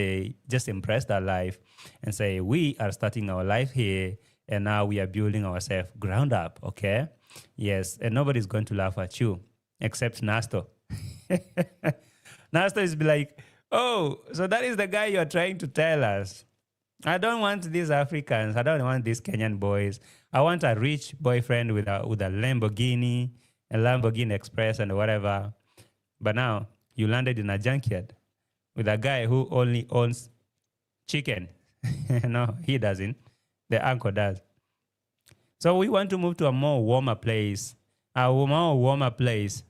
embrace that life and say, we are starting our life here and now we are building ourselves ground up. Okay? Yes. And nobody's going to laugh at you except Nasto. Nasto is be like, oh, so that is the guy you're trying to tell us. I don't want these Africans. I don't want these Kenyan boys. I want a rich boyfriend with a Lamborghini, a Lamborghini Express and whatever. But now you landed in a junkyard with a guy who only owns chicken. No, he doesn't. The uncle does. So we want to move to a more warmer place. A more warmer place.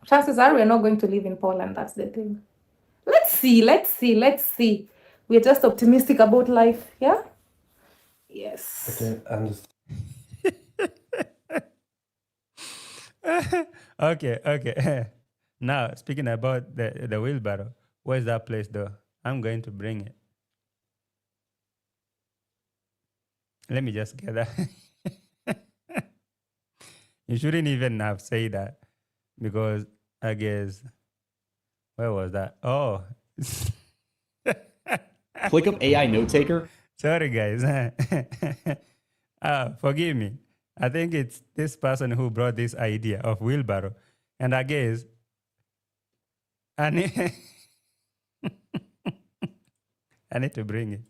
Chances are we're not going to live in Poland. That's the thing. Let's see. We're just optimistic about life. Yeah? Yes. Okay, okay. Now, speaking about the wheelbarrow, where's that place though? I'm going to bring it. Let me just get that. You shouldn't even have said that because I guess, where was that? Oh. Click up AI note taker. Sorry, guys. Forgive me. I think it's this person who brought this idea of wheelbarrow. And I guess I need, I need to bring it.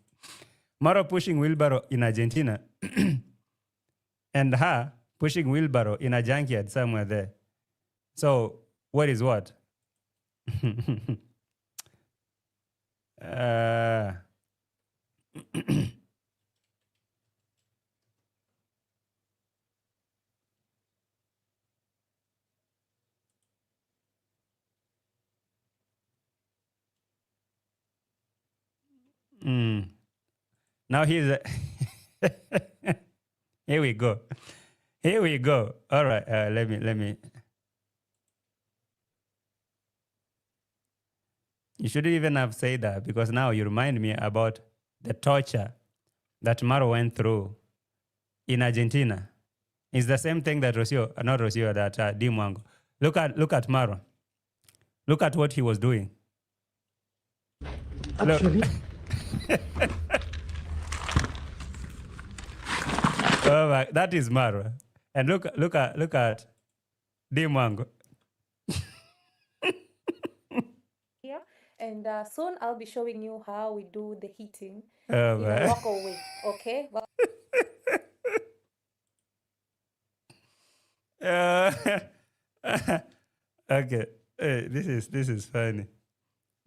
Maro pushing wheelbarrow in Argentina and her pushing wheelbarrow in a junkyard somewhere there. So what is what? Now he's Here we go. Here we go. All right. Let me. You shouldn't even have said that because now you remind me about the torture that Maro went through in Argentina. It's the same thing that not Rocio, that Dee Mwango. Look at Maro. Look at what he was doing. Actually, Oh my, that is Maro. And look at Dee Mwango. Here, and soon I'll be showing you how we do the heating Oh in a my. local way. Okay. Well, Okay. Hey, this is funny.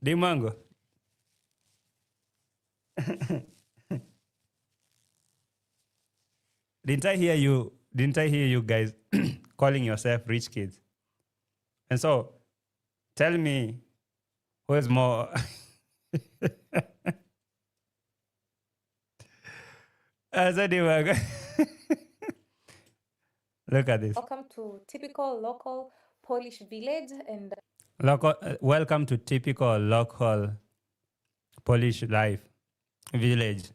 Dee Mwango. Didn't I hear you guys calling yourself rich kids? And so tell me who is more I said Dee Mwango. Look at this. welcome to typical local Polish village, and Welcome to typical local Polish life village.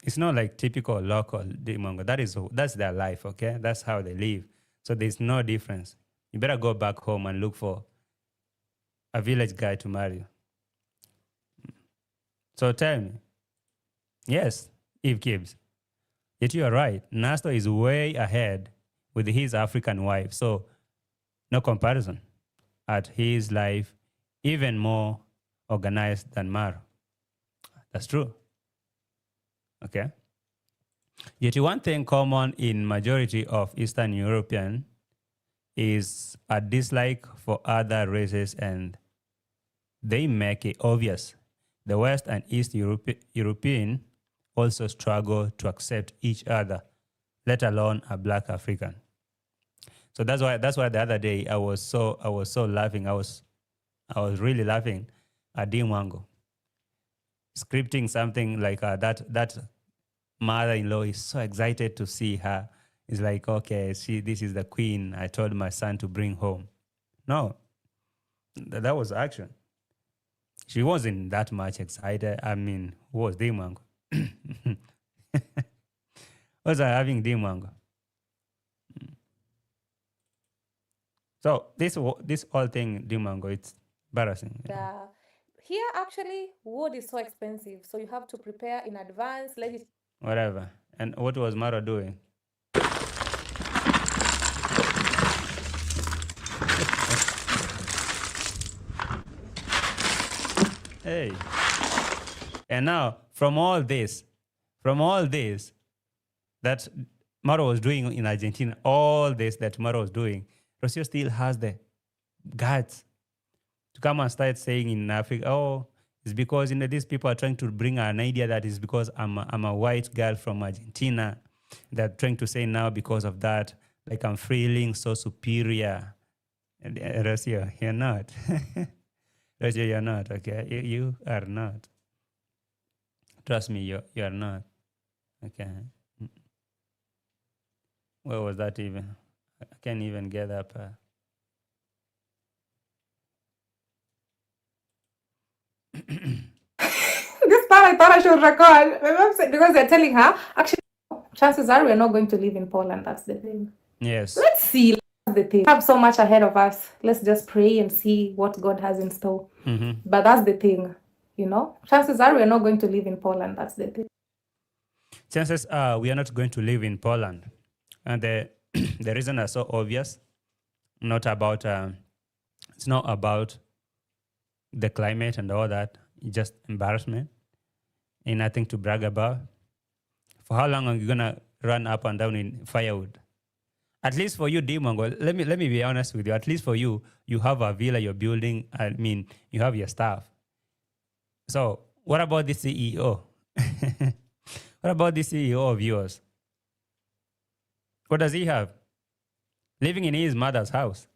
It's not like typical local Dee Mwango. That's their life, okay? That's how they live. So there's no difference. You better go back home and look for a village guy to marry. So tell me, yes, Eve Gibbs, yet you are right. Nasto is way ahead with his African wife. So no comparison. At his life, even more organized than Maro. That's true. Okay. Yet one thing common in majority of Eastern European is a dislike for other races, and they make it obvious. The West and East European also struggle to accept each other, let alone a Black African. So that's why the other day I was so laughing. I was really laughing at Dee Mwango scripting something like that mother-in-law is so excited to see her. It's like, okay, this is the queen I told my son to bring home. No, that was action. She wasn't that much excited. I mean, who was Dee Mwango? Was I having Dee Mwango? So this whole thing, Dee Mwango, it's embarrassing. here actually wood is so expensive, so you have to prepare in advance. Let it Whatever. And what was Mara doing? Hey. And now, from all this that Mara was doing in Argentina, all this that Mara was doing, Rocio still has the guts to come and start saying in Africa, oh, it's because these people are trying to bring an idea that is because I'm a white girl from Argentina. They're trying to say now because of that, like I'm feeling so superior. And, Rocio, you're not. Rocio, you're not, okay? You are not. Trust me, you are not. Okay. Where was that even? I can't even get up. this part I thought I should record. My mom said, because they're telling her, actually, chances are we're not going to live in Poland. That's the thing. Yes. Let's see. That's the thing. We have so much ahead of us. Let's just pray and see what God has in store. Mm-hmm. But that's the thing, Chances are we're not going to live in Poland. That's the thing. Chances are we are not going to live in Poland. And the reason is so obvious. It's not about the climate and all that. It's just embarrassment. Ain't nothing to brag about. For how long are you gonna run up and down in firewood? At least for you, Dee Mwango, let me be honest with you. At least for you, you have a villa you're building. I mean, you have your staff. So what about the CEO? What about the CEO of yours? What does he have? Living in his mother's house.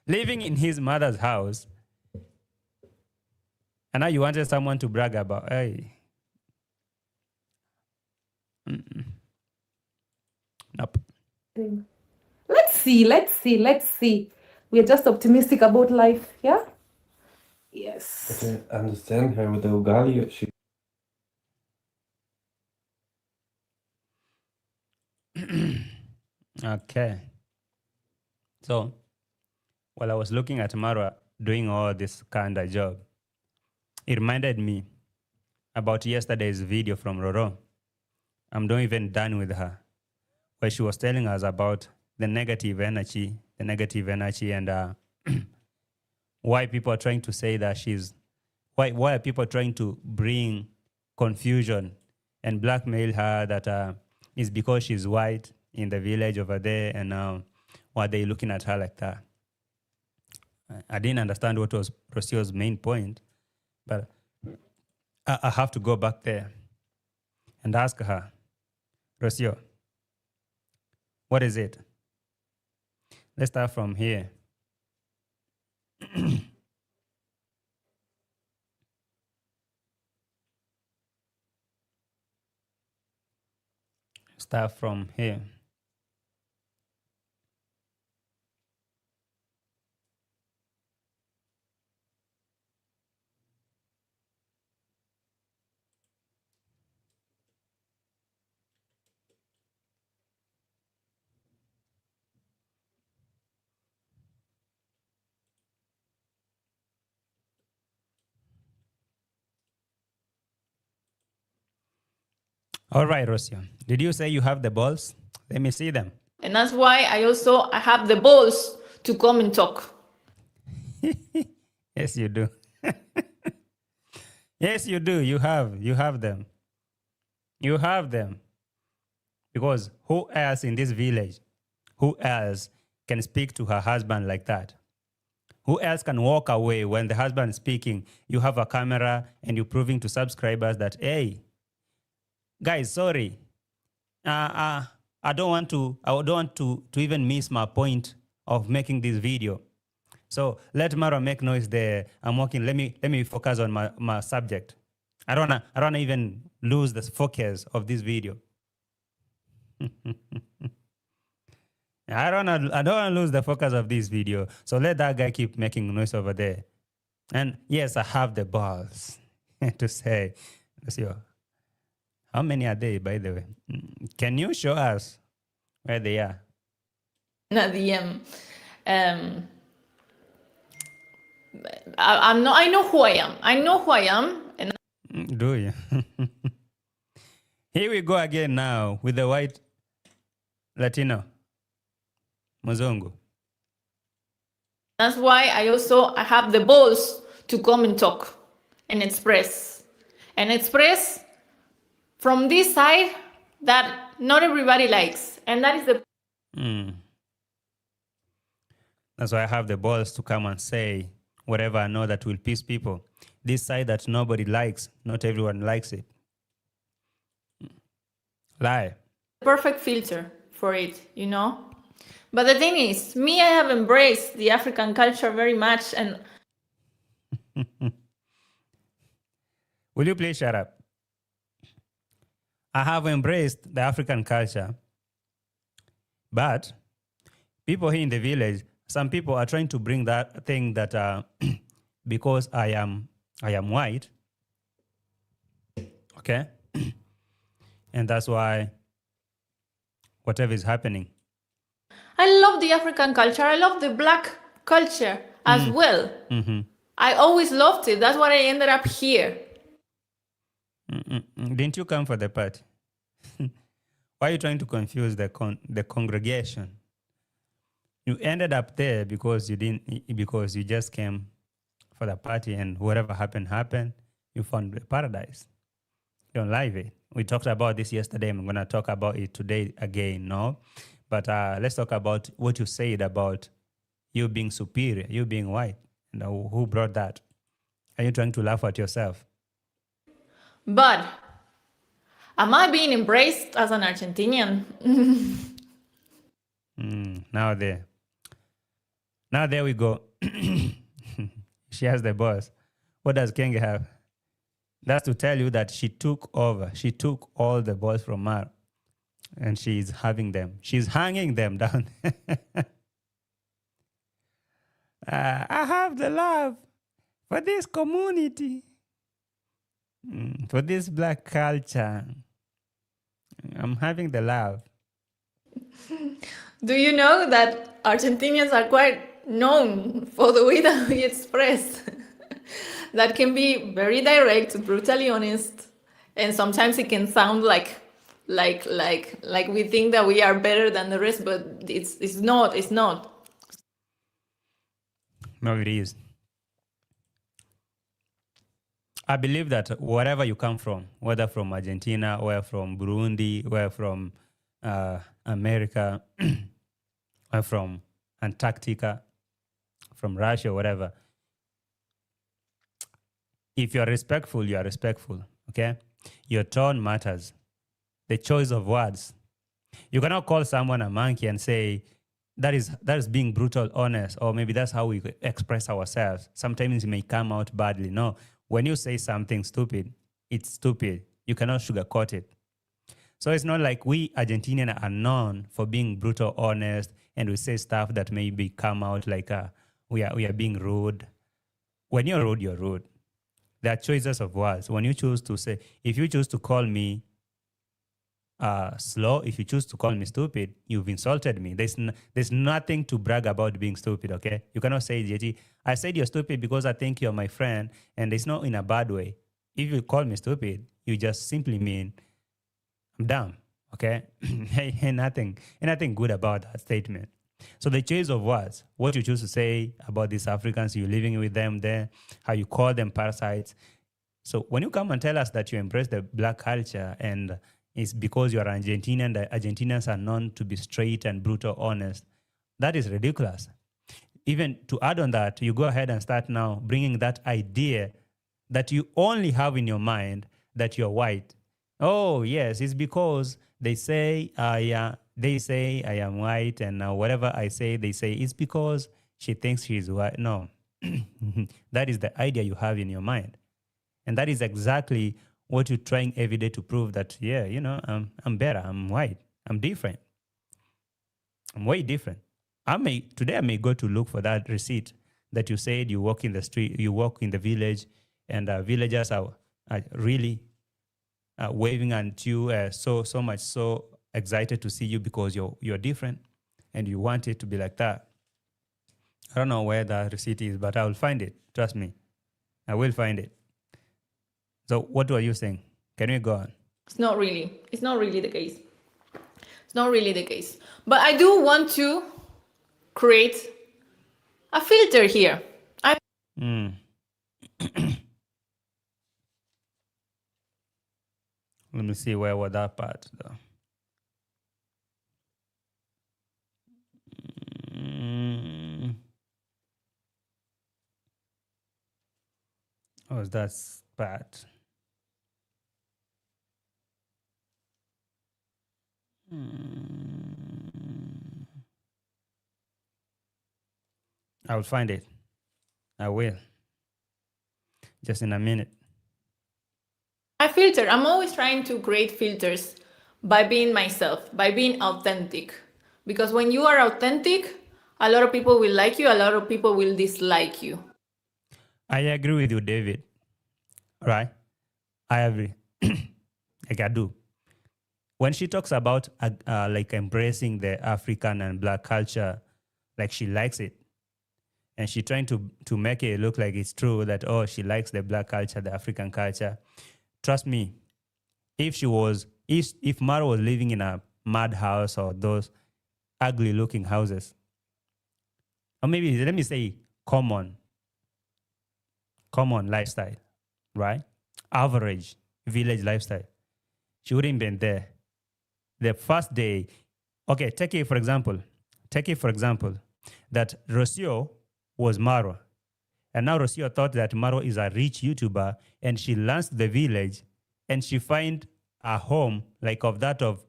Living in his mother's house. And now you wanted someone to brag about. Hey. Nope. Let's see. We're just optimistic about life, yeah? Yes. I understand her with the ugali. Okay. So, while I was looking at Marwa doing all this kind of job, it reminded me about yesterday's video from Roro. I'm not even done with her, where she was telling us about the negative energy, and why people are trying to say that why are people trying to bring confusion and blackmail her that is because she's white in the village over there, and now why are they looking at her like that? I didn't understand what was Rocio's main point, but I have to go back there and ask her, Rocio, what is it? Let's start from here. Start from here. All right, Rocio. Did you say you have the balls? Let me see them. And that's why I have the balls to come and talk. Yes, you do. Yes, you do. You have them. You have them. Because who else in this village, who else can speak to her husband like that? Who else can walk away when the husband is speaking? You have a camera and you're proving to subscribers that, hey, guys, sorry. I don't want to even miss my point of making this video. So let Mara make noise there. I'm walking. Let me focus on my subject. I don't wanna even lose the focus of this video. I don't wanna lose the focus of this video. So let that guy keep making noise over there. And yes, I have the balls to say, let's see. How many are they, by the way? Can you show us where they are? Not the I know who I am. I know who I am, and Do you? Here we go again now with the white Latino, Muzungu. that's why I have the balls to come and talk and express from this side that not everybody likes, and that is the That's why I have the balls to come and say whatever I know that will please people. This side that nobody likes, not everyone likes it. Lie. perfect filter for it, you know. But the thing is, me, I have embraced the African culture very much, and Will you please shut up? I have embraced the African culture, but people here in the village, some people are trying to bring that thing that because I am white, okay, and that's why whatever is happening. I love the African culture. I love the black culture as well. I always loved it. That's why I ended up here. Didn't you come for the party? Why are you trying to confuse the congregation? You ended up there because you just came for the party, and whatever happened. You found the paradise. You don't like it. We talked about this yesterday. I'm going to talk about it today again, no? But let's talk about what you said about you being superior, you being white. And who brought that? Are you trying to laugh at yourself? But am I being embraced as an Argentinian? Now there we go. She has the boss. What does Kenge have? That's to tell you that she took over. She took all the balls from Mar. and she's having them. She's hanging them down. I have the love for this community, for this black culture. I'm having the love. Do you know that Argentinians are quite known for the way that we express? That can be very direct, brutally honest, and sometimes it can sound like we think that we are better than the rest, but it's not. It's not. No, it is. I believe that wherever you come from, whether from Argentina or from Burundi or from America or from Antarctica, from Russia, whatever, if you're respectful, you are respectful, okay? Your tone matters. The choice of words. You cannot call someone a monkey and say, that is being brutal, honest, or maybe that's how we express ourselves. Sometimes it may come out badly. No, when you say something stupid, it's stupid. You cannot sugarcoat it. So it's not like we Argentinians are known for being brutal, honest, and we say stuff that maybe come out like we are being rude. When you're rude, you're rude. There are choices of words. When you choose to say, if you choose to call me slow, if you choose to call me stupid, you've insulted me. There's nothing to brag about being stupid, okay? You cannot say, JT, I said you're stupid because I think you're my friend, and it's not in a bad way. If you call me stupid, you just simply mean I'm dumb, okay? Ain't nothing good about that statement. So the choice of words, what you choose to say about these Africans, you're living with them there, how you call them parasites. So when you come and tell us that you embrace the black culture and it's because you're Argentinian, that Argentinians are known to be straight and brutal, honest, that is ridiculous. Even to add on that, you go ahead and start now bringing that idea that you only have in your mind that you're white. Oh, yes, it's because they say I am white, and whatever I say, they say it's because she thinks she's white. No, that is the idea you have in your mind. And that is exactly what you're trying every day to prove that, yeah, I'm better, I'm white, I'm different. I'm way different. Today I may go to look for that receipt that you said you walk in the street, you walk in the village, and villagers are really waving at you so much, so excited to see you because you're different and you want it to be like that. I don't know where that receipt is, but I will find it. Trust me. I will find it. So what were you saying? Can we go on? It's not really the case. It's not really the case. But I do want to create a filter here. Let me see where was that part though. Oh, that's part. I will find it. I will. Just in a minute. I filter. I'm always trying to create filters by being myself, by being authentic. Because when you are authentic, a lot of people will like you, a lot of people will dislike you. I agree with you, David. Right? I agree. Like I do. When she talks about like embracing the African and black culture, like she likes it. And she's trying to make it look like it's true that, oh, she likes the black culture, the African culture. Trust me, if Marwa was living in a mud house or those ugly looking houses, or maybe let me say common lifestyle, right? Average village lifestyle, she wouldn't been there. The first day, okay, take it for example that Rocio was Marwa. And now Rocio thought that Marwa is a rich YouTuber, and she lands the village and she find a home like of that of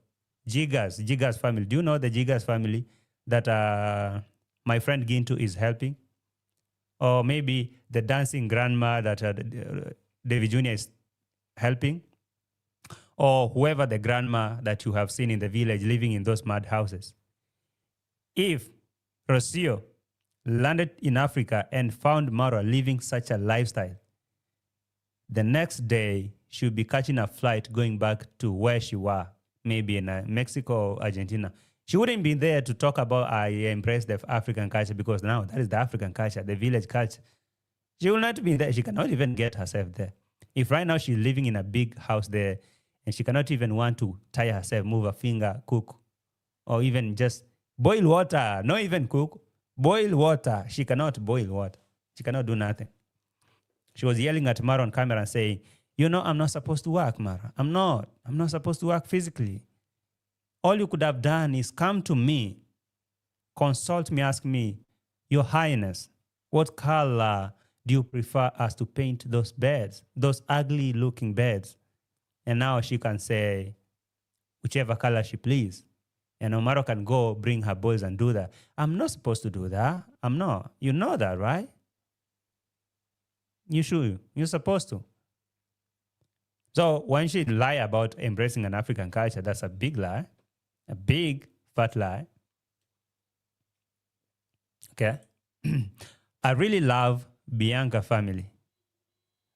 Jiga's family. Do you know the Jiga's family that my friend Gintu is helping? Or maybe the dancing grandma that David Jr. is helping? or whoever the grandma that you have seen in the village living in those mud houses. If Rocio landed in Africa and found Marwa living such a lifestyle, the next day she would be catching a flight going back to where she was, maybe in Mexico or Argentina. She wouldn't be there to talk about I embrace the African culture, because now that is the African culture, the village culture. She will not be there. She cannot even get herself there. If right now she's living in a big house there and she cannot even want to tie herself, move a finger, cook, or even just boil water, not even cook, boil water. She cannot boil water. She cannot do nothing. She was yelling at Mara on camera and saying, you know, I'm not supposed to work, Mara. I'm not supposed to work physically. All you could have done is come to me, consult me, ask me, Your Highness, what color do you prefer us to paint those beds, those ugly looking beds? And now she can say whichever color she please. And Omaro can go bring her boys and do that. I'm not supposed to do that. I'm not. You know that, right? You should. You're supposed to. So when she lie about embracing an African culture, that's a big lie. A big, fat lie. Okay? I really love Bianca family.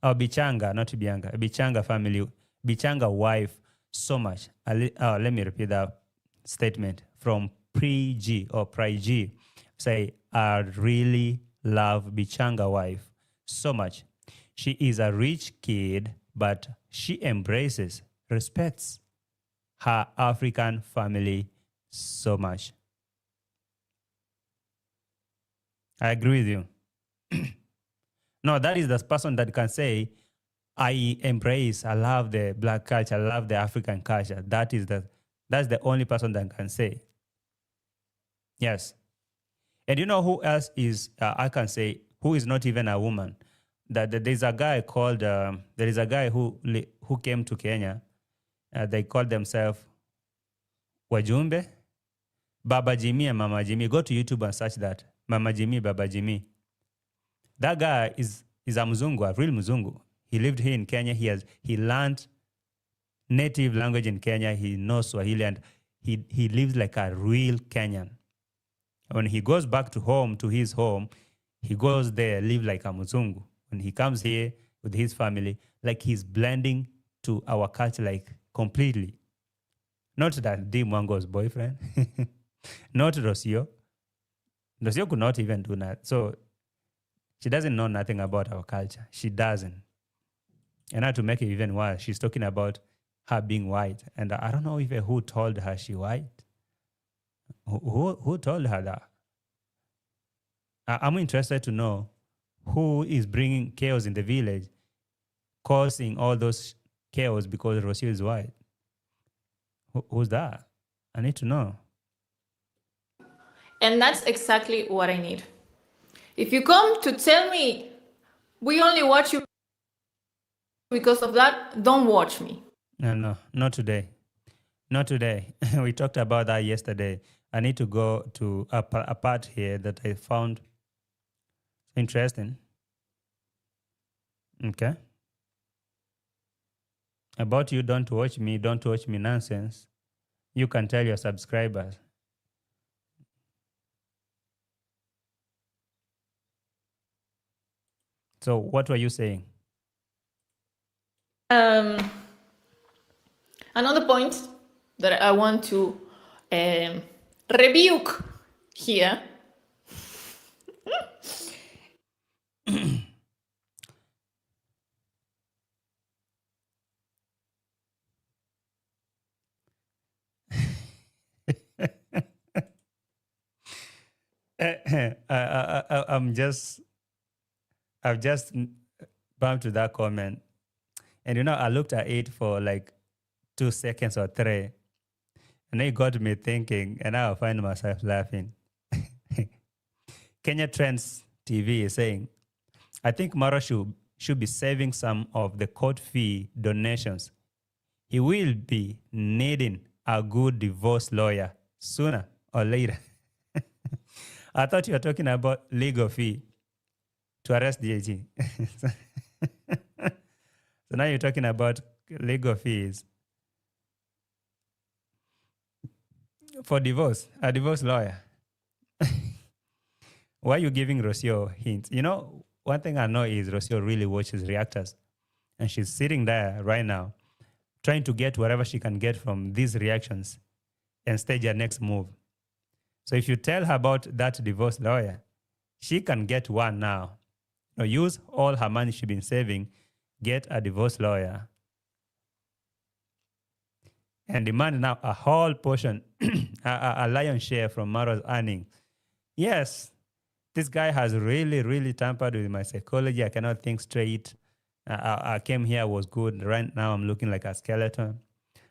Or Bichanga, not Bianca. Bichanga family, Bichanga wife so much. Let me repeat that statement from Pre-G or Pri-G. Say, I really love Bichanga wife so much. She is a rich kid, but she embraces, respects her African family so much. I agree with you. No, that is the person that can say, I embrace, I love the black culture, I love the African culture. That's the only person that can say. Yes. And you know who else is, I can say, who is not even a woman? That there's a guy called, there is a guy who came to Kenya. They call themselves Wajumbe, Baba Jimmy and Mama Jimmy. Go to YouTube and search that. Mama Jimmy, Baba Jimmy. That guy is a Mzungu, a real Mzungu. He lived here in Kenya. He learned native language in Kenya. He knows Swahili, and he lives like a real Kenyan. When he goes back to his home, he goes there, live like a Mzungu. When he comes here with his family, like he's blending to our culture like completely. Not that Dee Mwango's boyfriend. Not Rocio. Rocio could not even do that. So she doesn't know nothing about our culture. She doesn't. And now to make it even worse, she's talking about her being white. And I don't know even who told her she white. Who told her that? I'm interested to know who is bringing chaos in the village, causing all those chaos because Rocio is white. Who's that? I need to know. And that's exactly what I need. If you come to tell me we only watch you because of that, don't watch me. No, not today. Not today. We talked about that yesterday. I need to go to a part here that I found interesting. Okay. About you, don't watch me nonsense. You can tell your subscribers. So what were you saying? Another point that I want to rebuke here I've just bumped to that comment. And I looked at it for like 2 seconds or 3. And it got me thinking, and now I find myself laughing. Kenya Trends TV is saying, I think Mara should be saving some of the court fee donations. He will be needing a good divorce lawyer sooner or later. I thought you were talking about legal fee to arrest DAG. So now you're talking about legal fees. for divorce, a divorce lawyer. Why are you giving Rocio hints? You know, one thing I know is Rocio really watches reactors. And she's sitting there right now trying to get whatever she can get from these reactions and stage her next move. So if you tell her about that divorce lawyer, she can get one now. You know, use all her money she's been saving, get a divorce lawyer, and demand now a whole portion, a lion's share from Marwa'S earning. Yes, this guy has really, really tampered with my psychology. I cannot think straight. I came here, was good. Right now, I'm looking like a skeleton.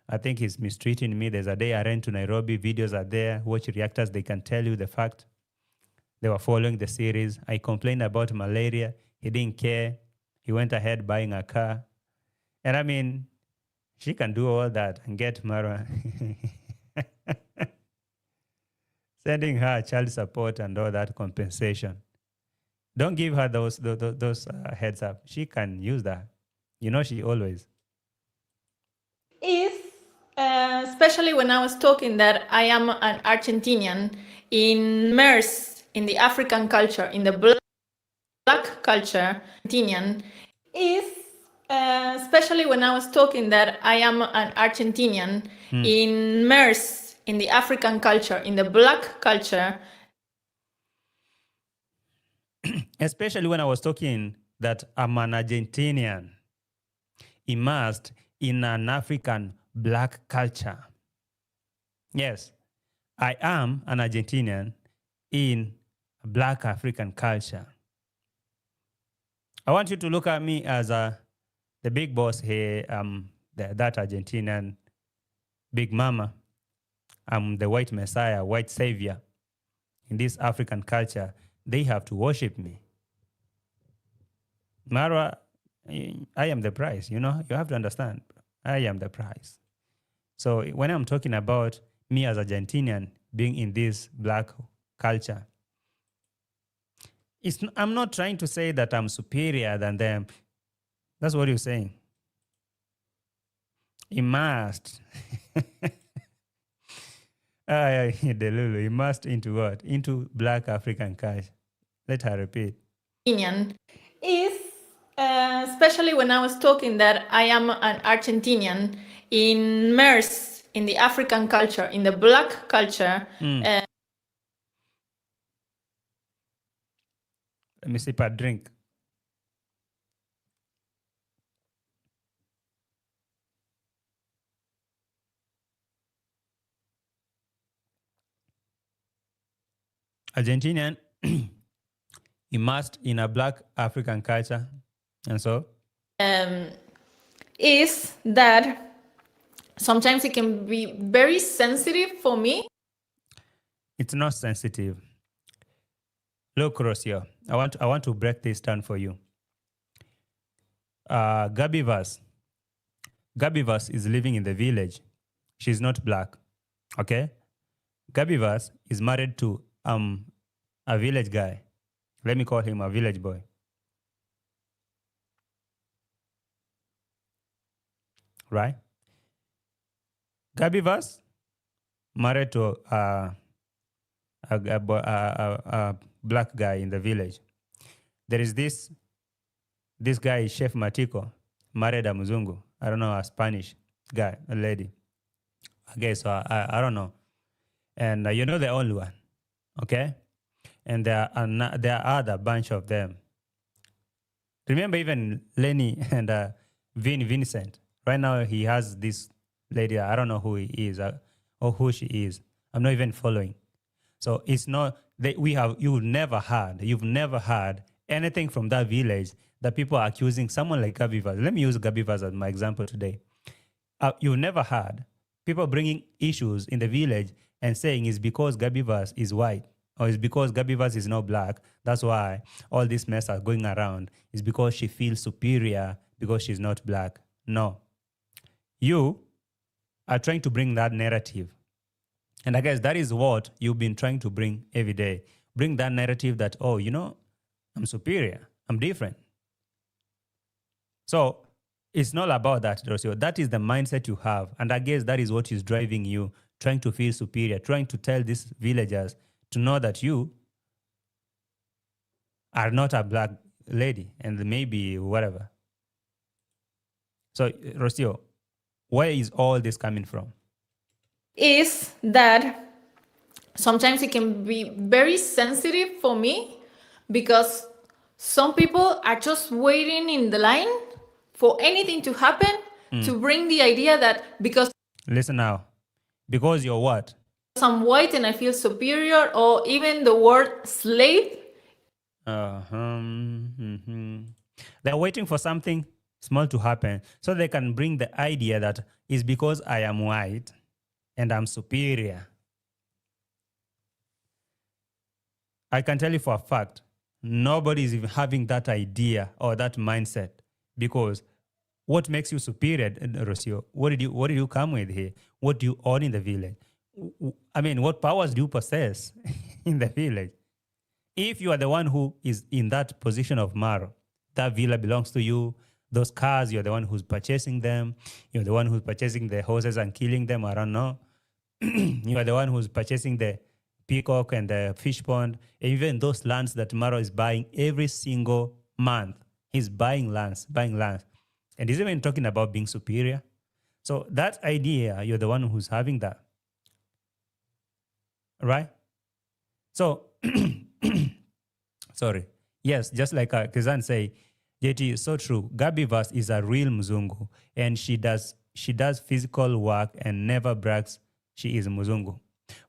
I think he's mistreating me. There's a day I ran to Nairobi. Videos are there. Watch reactors. They can tell you the fact. They were following the series. I complained about malaria. He didn't care. He went ahead buying a car. And I mean, she can do all that and get Marwa. Sending her child support and all that compensation. Don't give her those heads up. She can use that. You know, she always. Is especially when I was talking that I am an Argentinian immersed in the African culture, in the black culture, Argentinian, is especially when I was talking that I am an Argentinian immersed in the African culture, in the black culture. Especially when I was talking that I'm an Argentinian immersed in an African black culture. Yes, I am an Argentinian in black African culture. I want you to look at me as the big boss here. That Argentinian big mama. I'm the white messiah, white savior. In this African culture, they have to worship me. Marwa, I am the price, you know? You have to understand. I am the price. So when I'm talking about me as Argentinian being in this black culture, I'm not trying to say that I'm superior than them. That's what you're saying. Immersed. Delulu, immersed into what? Into black African culture. Let her repeat. Is especially when I was talking that I am an Argentinian immersed in the African culture, in the black culture. Let me sip a drink. Argentinian immersed in a black African culture. And so? Is that sometimes it can be very sensitive for me. It's not sensitive. Look, Rocio, I want to break this down for you. Gabivas is living in the village. She's not black. Okay? Gabivas is married to a village guy. Let me call him a village boy. Right? Gabivas married to a black guy in the village. There is this guy, Chef Matiko, married a Muzungu. I don't know, a Spanish guy, a lady. Okay, so I don't know. And you're not the only one, okay? And there are other bunch of them. Remember even Lenny and Vincent. Right now he has this lady, I don't know who he is or who she is. I'm not even following. So it's not you've never heard anything from that village that people are accusing someone like Gabivas. Let me use Gabivas as my example today. You've never heard people bringing issues in the village and saying it's because Gabivas is white or it's because Gabivas is not black. That's why all this mess are going around. It's because she feels superior because she's not black. No. You are trying to bring that narrative. And I guess that is what you've been trying to bring every day. Bring that narrative that, oh, you know, I'm superior. I'm different. So it's not about that, Rocio. That is the mindset you have. And I guess that is what is driving you trying to feel superior, trying to tell these villagers to know that you are not a black lady and maybe whatever. So, Rocio, where is all this coming from? Is that sometimes it can be very sensitive for me because some people are just waiting in the line for anything to happen to bring the idea that because Listen now. Because you're what? I'm white and I feel superior, or even the word slave. They're waiting for something small to happen so they can bring the idea that it's because I am white and I'm superior. I can tell you for a fact, nobody is even having that idea or that mindset, because what makes you superior, Rocio? What did you come with here? What do you own in the village? I mean, what powers do you possess in the village? If you are the one who is in that position of Maro, that villa belongs to you. Those cars, you're the one who's purchasing them. You're the one who's purchasing the horses and killing them. I don't know. You are the one who's purchasing the peacock and the fish pond. Even those lands that Maro is buying every single month. He's buying lands. And he's even talking about being superior. So that idea, you're the one who's having that. Right? So, sorry. Yes, just like Kizan say, JT, so true. Gabi Verse is a real Mzungu, and she does physical work and never brags she is Mzungu.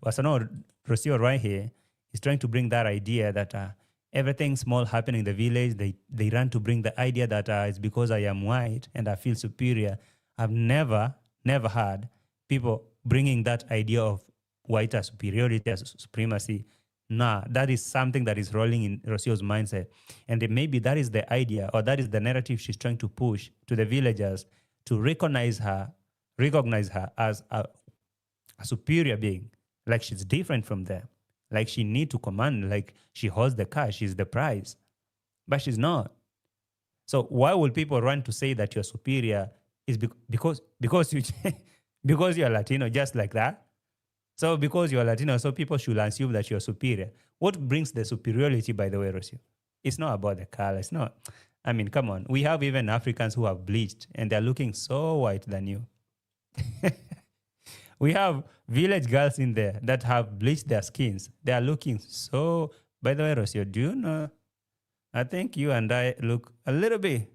Wasano Rocio right here is trying to bring that idea that everything small happening in the village, they run to bring the idea that it's because I am white and I feel superior. I've never had people bringing that idea of white as superiority, as supremacy. Nah, that is something that is rolling in Rocio's mindset. And maybe that is the idea, or that is the narrative she's trying to push to the villagers to recognize her as a superior being, like she's different from them, like she need to command, like she holds the car, she's the prize. But she's not. So why would people run to say that you're superior? Is because you because you're Latino, just like that. So because you're Latino, so people should assume that you're superior. What brings the superiority, by the way, Rocio? It's not about the color. It's not. I mean, come on. We have even Africans who have bleached and they're looking so white than you. We have village girls in there that have bleached their skins. They are looking so... By the way, Rocio, do you know? I think you and I look a little bit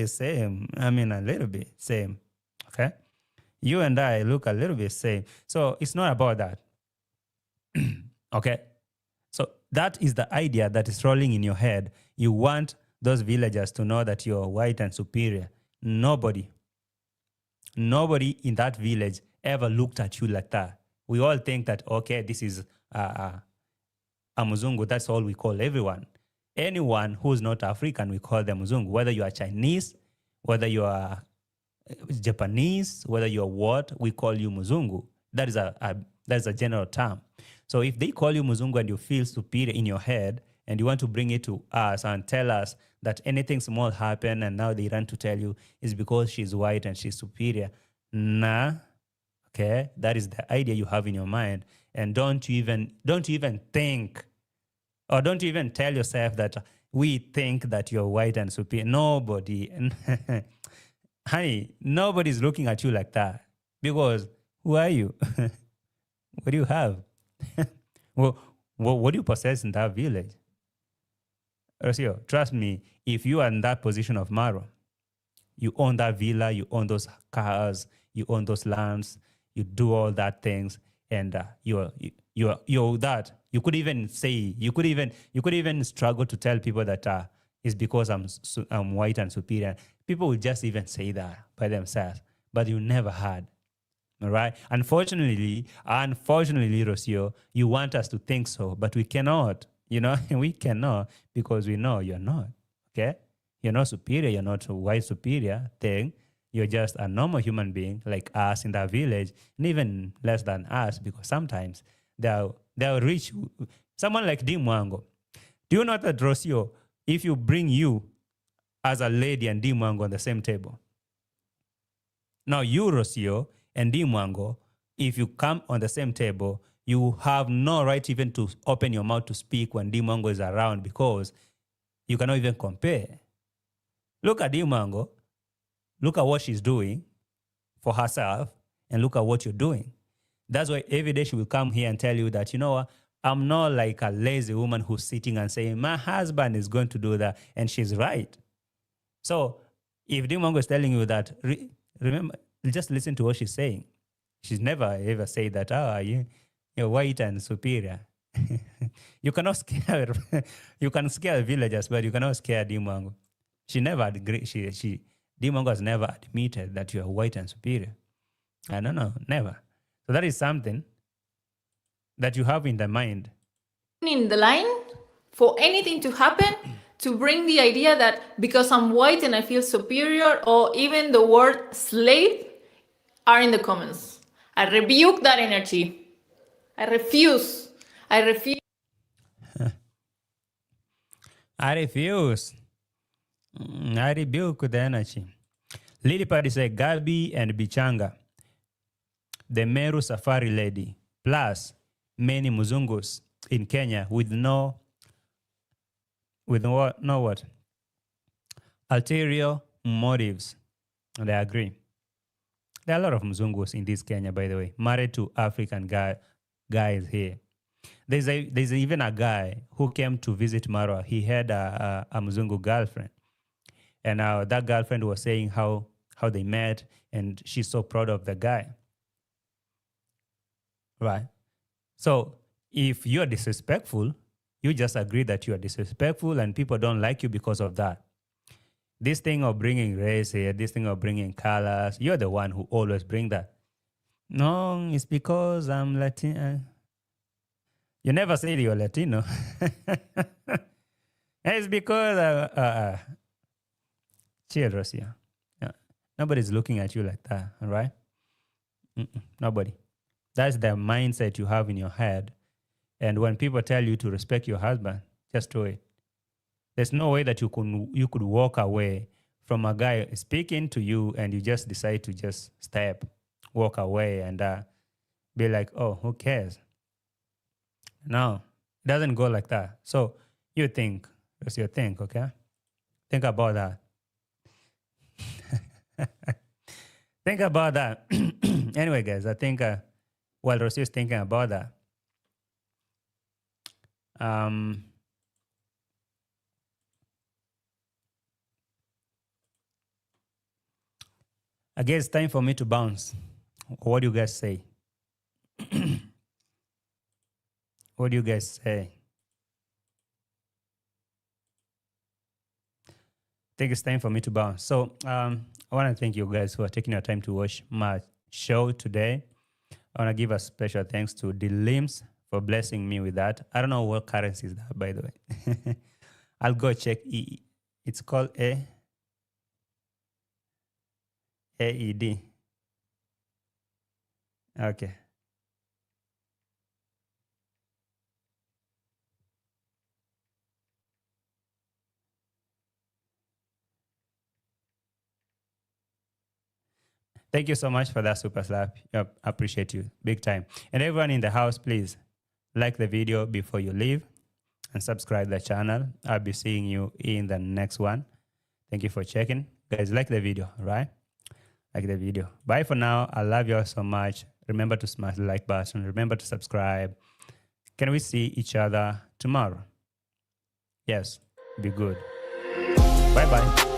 same. I mean, a little bit same. Okay? You and I look a little bit same. So it's not about that. Okay? So that is the idea that is rolling in your head. You want those villagers to know that you're white and superior. Nobody in that village ever looked at you like that. We all think that, okay, this is a Mzungu. That's all we call everyone. Anyone who's not African, we call them Mzungu. Whether you are Chinese, whether you are Japanese, whether you're what, we call you Mzungu. That is a general term. So if they call you Mzungu and you feel superior in your head and you want to bring it to us and tell us that anything small happened and now they run to tell you it's because she's white and she's superior. Nah. Okay? That is the idea you have in your mind. And don't you even think, or don't you even tell yourself that we think that you're white and superior. Nobody. Honey, nobody's looking at you like that. Because who are you? What do you have? Well, what do you possess in that village? Rocio, trust me, if you are in that position of Maro, you own that villa, you own those cars, you own those lands, you do all that things, and you're that. You could even say, you could even struggle to tell people that it's because I'm white and superior. People will just even say that by themselves, but you never had. All right? Unfortunately, Rocio, you want us to think so, but we cannot. You know, we cannot, because we know you're not. Okay? You're not superior. You're not a white superior thing. You're just a normal human being like us in that village, and even less than us, because sometimes they'll reach someone like Dee Mwango. Do you know that, Rocio, if you bring you as a lady and Dee Mwango on the same table, now you, Rocio, and Dee Mwango, if you come on the same table, you have no right even to open your mouth to speak when Dee Mwango is around because you cannot even compare. Look at Dee Mwango. Look at what she's doing for herself and look at what you're doing. That's why every day she will come here and tell you that, you know what, I'm not like a lazy woman who's sitting and saying, my husband is going to do that. And she's right. So if Dee Mwango is telling you that, remember, just listen to what she's saying. She's never ever said that, you're white and superior. You cannot scare, you can scare villagers, but you cannot scare Dee Mwango. She never agreed, Dee Mwango has never admitted that you are white and superior. I don't know, never. So that is something that you have in the mind. In the line for anything to happen to bring the idea that because I'm white and I feel superior, or even the word slave are in the comments. I rebuke that energy. I refuse. I refuse. I refuse. I rebuke the energy. Lily Party said, Gabi and Bichanga, the Meru Safari lady, plus many Muzungus in Kenya with no what? Ulterior motives. And I agree. There are a lot of Mzungus in this Kenya, by the way, married to African guys here. There's even a guy who came to visit Marwa. He had a Mzungu girlfriend. And that girlfriend was saying how they met, and she's so proud of the guy. Right? So if you're disrespectful, you just agree that you are disrespectful and people don't like you because of that. This thing of bringing race here, this thing of bringing colors, you're the one who always bring that. No, it's because I'm Latino. You never say you're Latino. It's because, chill, Rocio. Yeah. Nobody's looking at you like that, all right? Nobody. That's the mindset you have in your head. And when people tell you to respect your husband, just do it. There's no way that you could walk away from a guy speaking to you and you just decide to just walk away and be like, oh, who cares? No, it doesn't go like that. So you think, that's your think, okay? Think about that. Think about that. Anyway, guys, I think while Rocio is thinking about that, I guess it's time for me to bounce. What do you guys say? What do you guys say? I think it's time for me to bounce. So I want to thank you guys who are taking your time to watch my show today. I want to give a special thanks to the Limbs for blessing me with that. I don't know what currency is that, by the way. I'll go check. It's called AED. Okay. Thank you so much for that super slap. I appreciate you big time. And everyone in the house, please like the video before you leave and subscribe the channel. I'll be seeing you in the next one. Thank you for checking. Guys, like the video, right? Like the video. Bye for now. I love you all so much. Remember to smash the like button. Remember to subscribe. Can we see each other tomorrow? Yes, be good. Bye-bye.